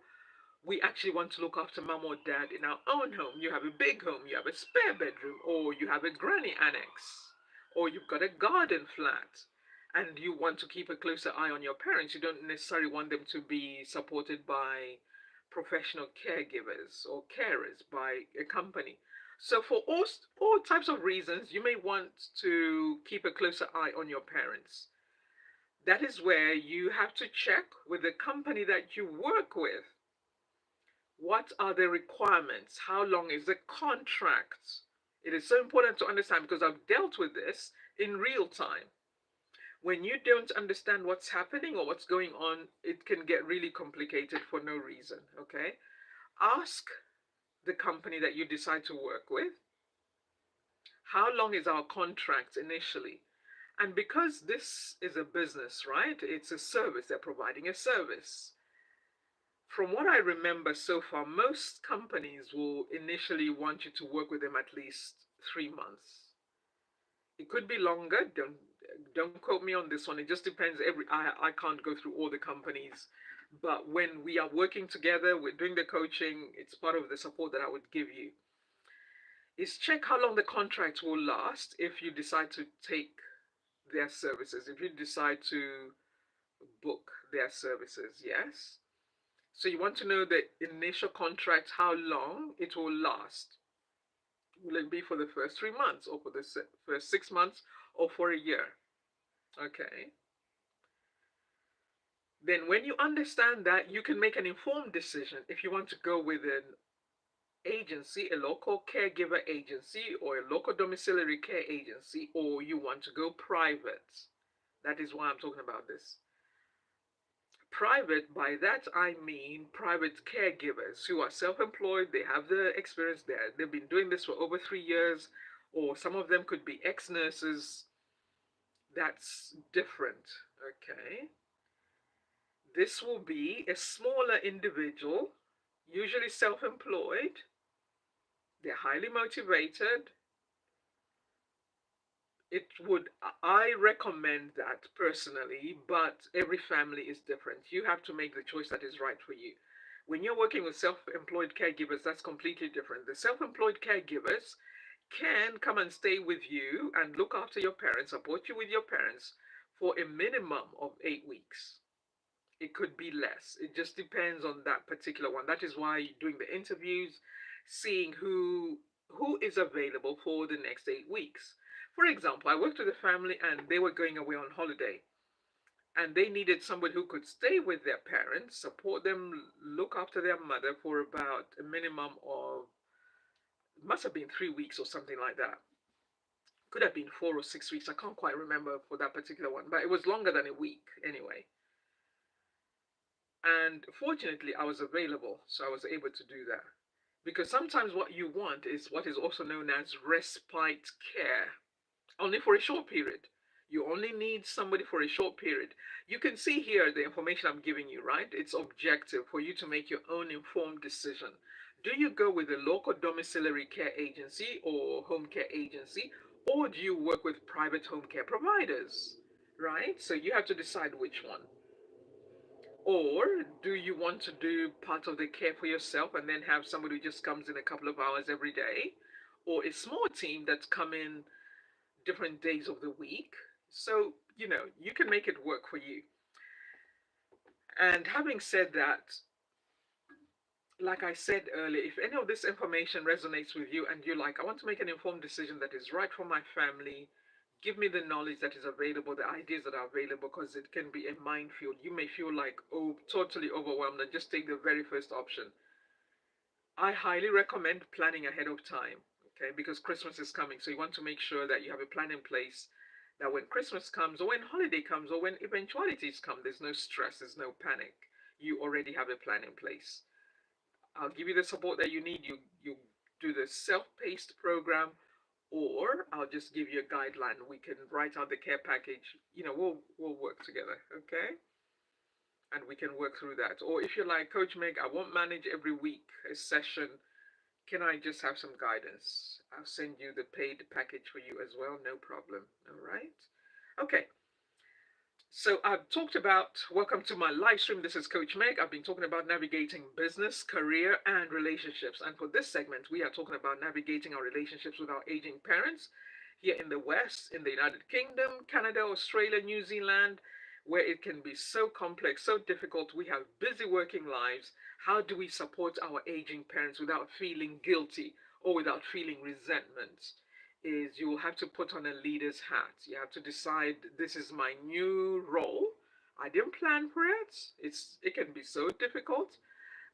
Speaker 1: we actually want to look after mom or dad in our own home. You have a big home, you have a spare bedroom, or you have a granny annex, or you've got a garden flat, and you want to keep a closer eye on your parents. You don't necessarily want them to be supported by professional caregivers or carers by a company. So, for all types of reasons, you may want to keep a closer eye on your parents. That is where you have to check with the company that you work with. What are the requirements? How long is the contract? It is so important to understand because I've dealt with this in real time. When you don't understand what's happening or what's going on, it can get really complicated for no reason. Okay? Ask the company that you decide to work with, how long is our contract initially? And because this is a business, right? It's a service, they're providing a service. From what I remember so far, most companies will initially want you to work with them at least 3 months. It could be longer. Don't quote me on this one. It just depends. I can't go through all the companies, but when we are working together, we're doing the coaching. It's part of the support that I would give you. Is check how long the contract will last if you decide to take their services. If you decide to book their services, yes. So you want to know the initial contract, how long it will last. Will it be for the first 3 months or for the first 6 months or for a year? Okay. Then when you understand that, you can make an informed decision if you want to go with an agency, a local caregiver agency or a local domiciliary care agency, or you want to go private. That is why I'm talking about this. Private, by that I mean private caregivers who are self-employed, they have the experience there, they've been doing this for over 3 years, or some of them could be ex-nurses. That's different. Okay, this will be a smaller individual, usually self-employed, they're highly motivated. It would I recommend that personally, but every family is different. You have to make the choice that is right for you. When you're working with self-employed caregivers, that's completely different. The self-employed caregivers can come and stay with you and look after your parents, support you with your parents for a minimum of 8 weeks. It could be less. It just depends on that particular one. That is why doing the interviews, seeing who is available for the next 8 weeks. For example, I worked with a family and they were going away on holiday and they needed somebody who could stay with their parents, support them, look after their mother for about a minimum of, must have been 3 weeks or something like that. Could have been 4 or 6 weeks. I can't quite remember for that particular one, but it was longer than a week anyway. And fortunately, I was available, so I was able to do that. Because sometimes what you want is what is also known as respite care, only for a short period. You only need somebody for a short period. You can see here the information I'm giving you, right? It's objective for you to make your own informed decision. Do you go with a local domiciliary care agency or home care agency, or do you work with private home care providers? Right? So you have to decide which one. Or do you want to do part of the care for yourself and then have somebody who just comes in a couple of hours every day? or a small team that's come in different days of the week. So, you can make it work for you. And having said that, like I said earlier, if any of this information resonates with you and you're like, I want to make an informed decision that is right for my family, give me the knowledge that is available, the ideas that are available, because it can be a minefield. You may feel like, oh, totally overwhelmed, and just take the very first option. I highly recommend planning ahead of time, okay, because Christmas is coming. So you want to make sure that you have a plan in place that when Christmas comes, or when holiday comes, or when eventualities come, there's no stress, there's no panic. You already have a plan in place. I'll give you the support that you need. You do the self-paced program, or I'll just give you a guideline. We can write out the care package. We'll work together, okay? And we can work through that. Or if you're like, Coach Meg, I won't manage every week a session. Can I just have some guidance? I'll send you the paid package for you as well. No problem. All right. Okay. So I've talked about, welcome to my live stream. This is Coach Meg. I've been talking about navigating business, career, and relationships. And for this segment, we are talking about navigating our relationships with our aging parents here in the West, in the United Kingdom, Canada, Australia, New Zealand, where it can be so complex, so difficult. We have busy working lives. How do we support our aging parents without feeling guilty or without feeling resentment? Is you will have to put on a leader's hat. You have to decide, this is my new role. I didn't plan for it. It can be so difficult,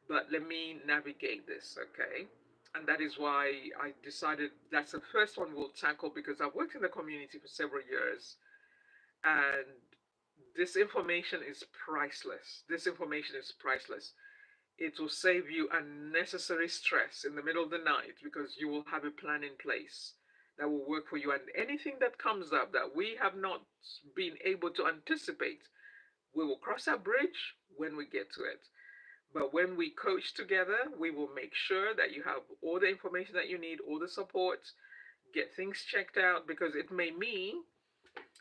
Speaker 1: but let me navigate this, okay? And that is why I decided that's the first one we'll tackle, because I've worked in the community for several years, and this information is priceless. This information is priceless. It will save you unnecessary stress in the middle of the night, because you will have a plan in place that will work for you. And anything that comes up that we have not been able to anticipate, we will cross that bridge when we get to it. But when we coach together, we will make sure that you have all the information that you need, all the support, get things checked out, because it may mean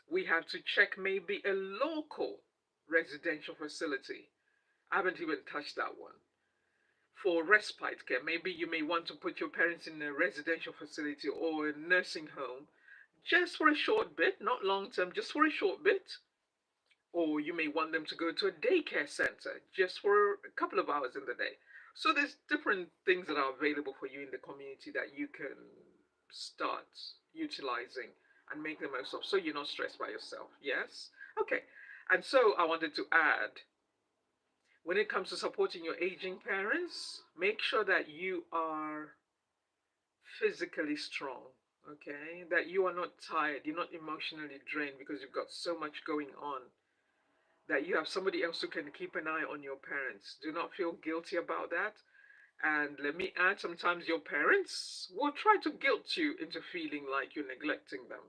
Speaker 1: we have to check maybe a local residential facility. I haven't even touched that one. For respite care, maybe you may want to put your parents in a residential facility or a nursing home just for a short bit, not long term, just for a short bit. Or you may want them to go to a daycare center just for a couple of hours in the day. So there's different things that are available for you in the community that you can start utilizing and make the most of, so you're not stressed by yourself. Yes? Okay. And so I wanted to add, when it comes to supporting your aging parents, make sure that you are physically strong, okay? That you are not tired, you're not emotionally drained because you've got so much going on. That you have somebody else who can keep an eye on your parents. Do not feel guilty about that. And let me add, sometimes your parents will try to guilt you into feeling like you're neglecting them.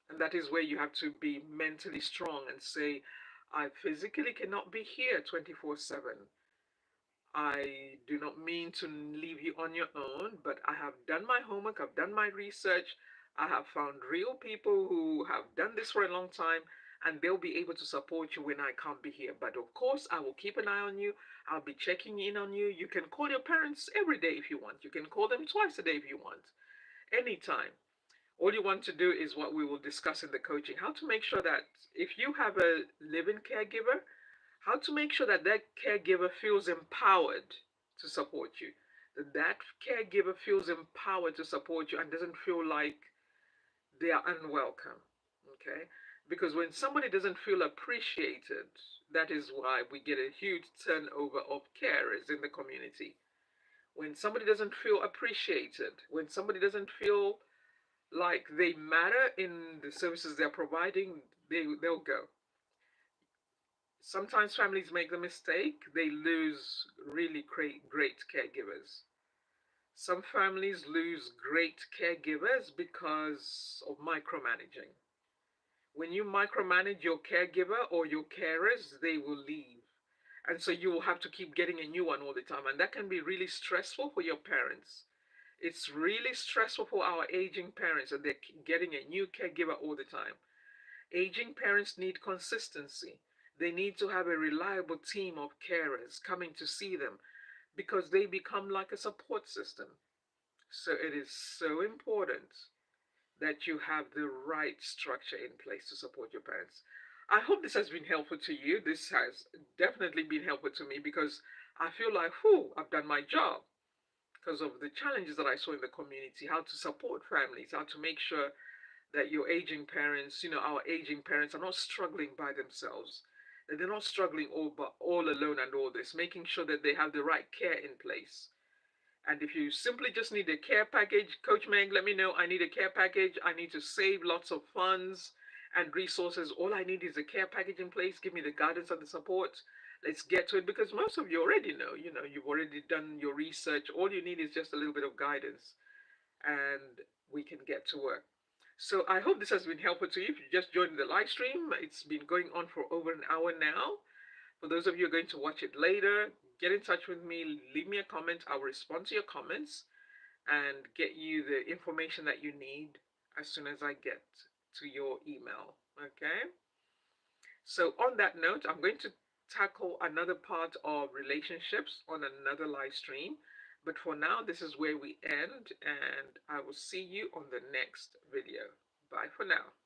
Speaker 1: And that is where you have to be mentally strong and say, I physically cannot be here 24/7. I do not mean to leave you on your own, but I have done my homework, I've done my research, I have found real people who have done this for a long time, and they'll be able to support you when I can't be here. But of course, I will keep an eye on you. I'll be checking in on you. You can call your parents every day if you want. You can call them twice a day if you want. Anytime. All you want to do is what we will discuss in the coaching, how to make sure that if you have a living caregiver, how to make sure that that caregiver feels empowered to support you, that that caregiver feels empowered to support you and doesn't feel like they are unwelcome. Okay, because when somebody doesn't feel appreciated, that is why we get a huge turnover of carers in the community. When somebody doesn't feel appreciated, when somebody doesn't feel like they matter in the services they're providing, they'll go. Sometimes families make the mistake, they lose really great caregivers. Some families lose great caregivers because of micromanaging. When you micromanage your caregiver or your carers, they will leave. And so you will have to keep getting a new one all the time. And that can be really stressful for your parents. It's really stressful for our aging parents that they're getting a new caregiver all the time. Aging parents need consistency. They need to have a reliable team of carers coming to see them because they become like a support system. So it is so important that you have the right structure in place to support your parents. I hope this has been helpful to you. This has definitely been helpful to me because I feel like, whew, I've done my job because of the challenges that I saw in the community, how to support families, how to make sure that your aging parents, our aging parents are not struggling by themselves, that they're not struggling all alone and all this, making sure that they have the right care in place. And if you simply just need a care package, Coach Meg, let me know. I need a care package. I need to save lots of funds and resources. All I need is a care package in place. Give me the guidance and the support. Let's get to it because most of you already know. You've already done your research. All you need is just a little bit of guidance and we can get to work. So I hope this has been helpful to you. If you just joined the live stream, it's been going on for over an hour now. For those of you who are going to watch it later, get in touch with me, leave me a comment. I'll respond to your comments and get you the information that you need as soon as I get to your email. Okay? So, on that note, I'm going to tackle another part of relationships on another live stream. But for now, this is where we end, and I will see you on the next video. Bye for now.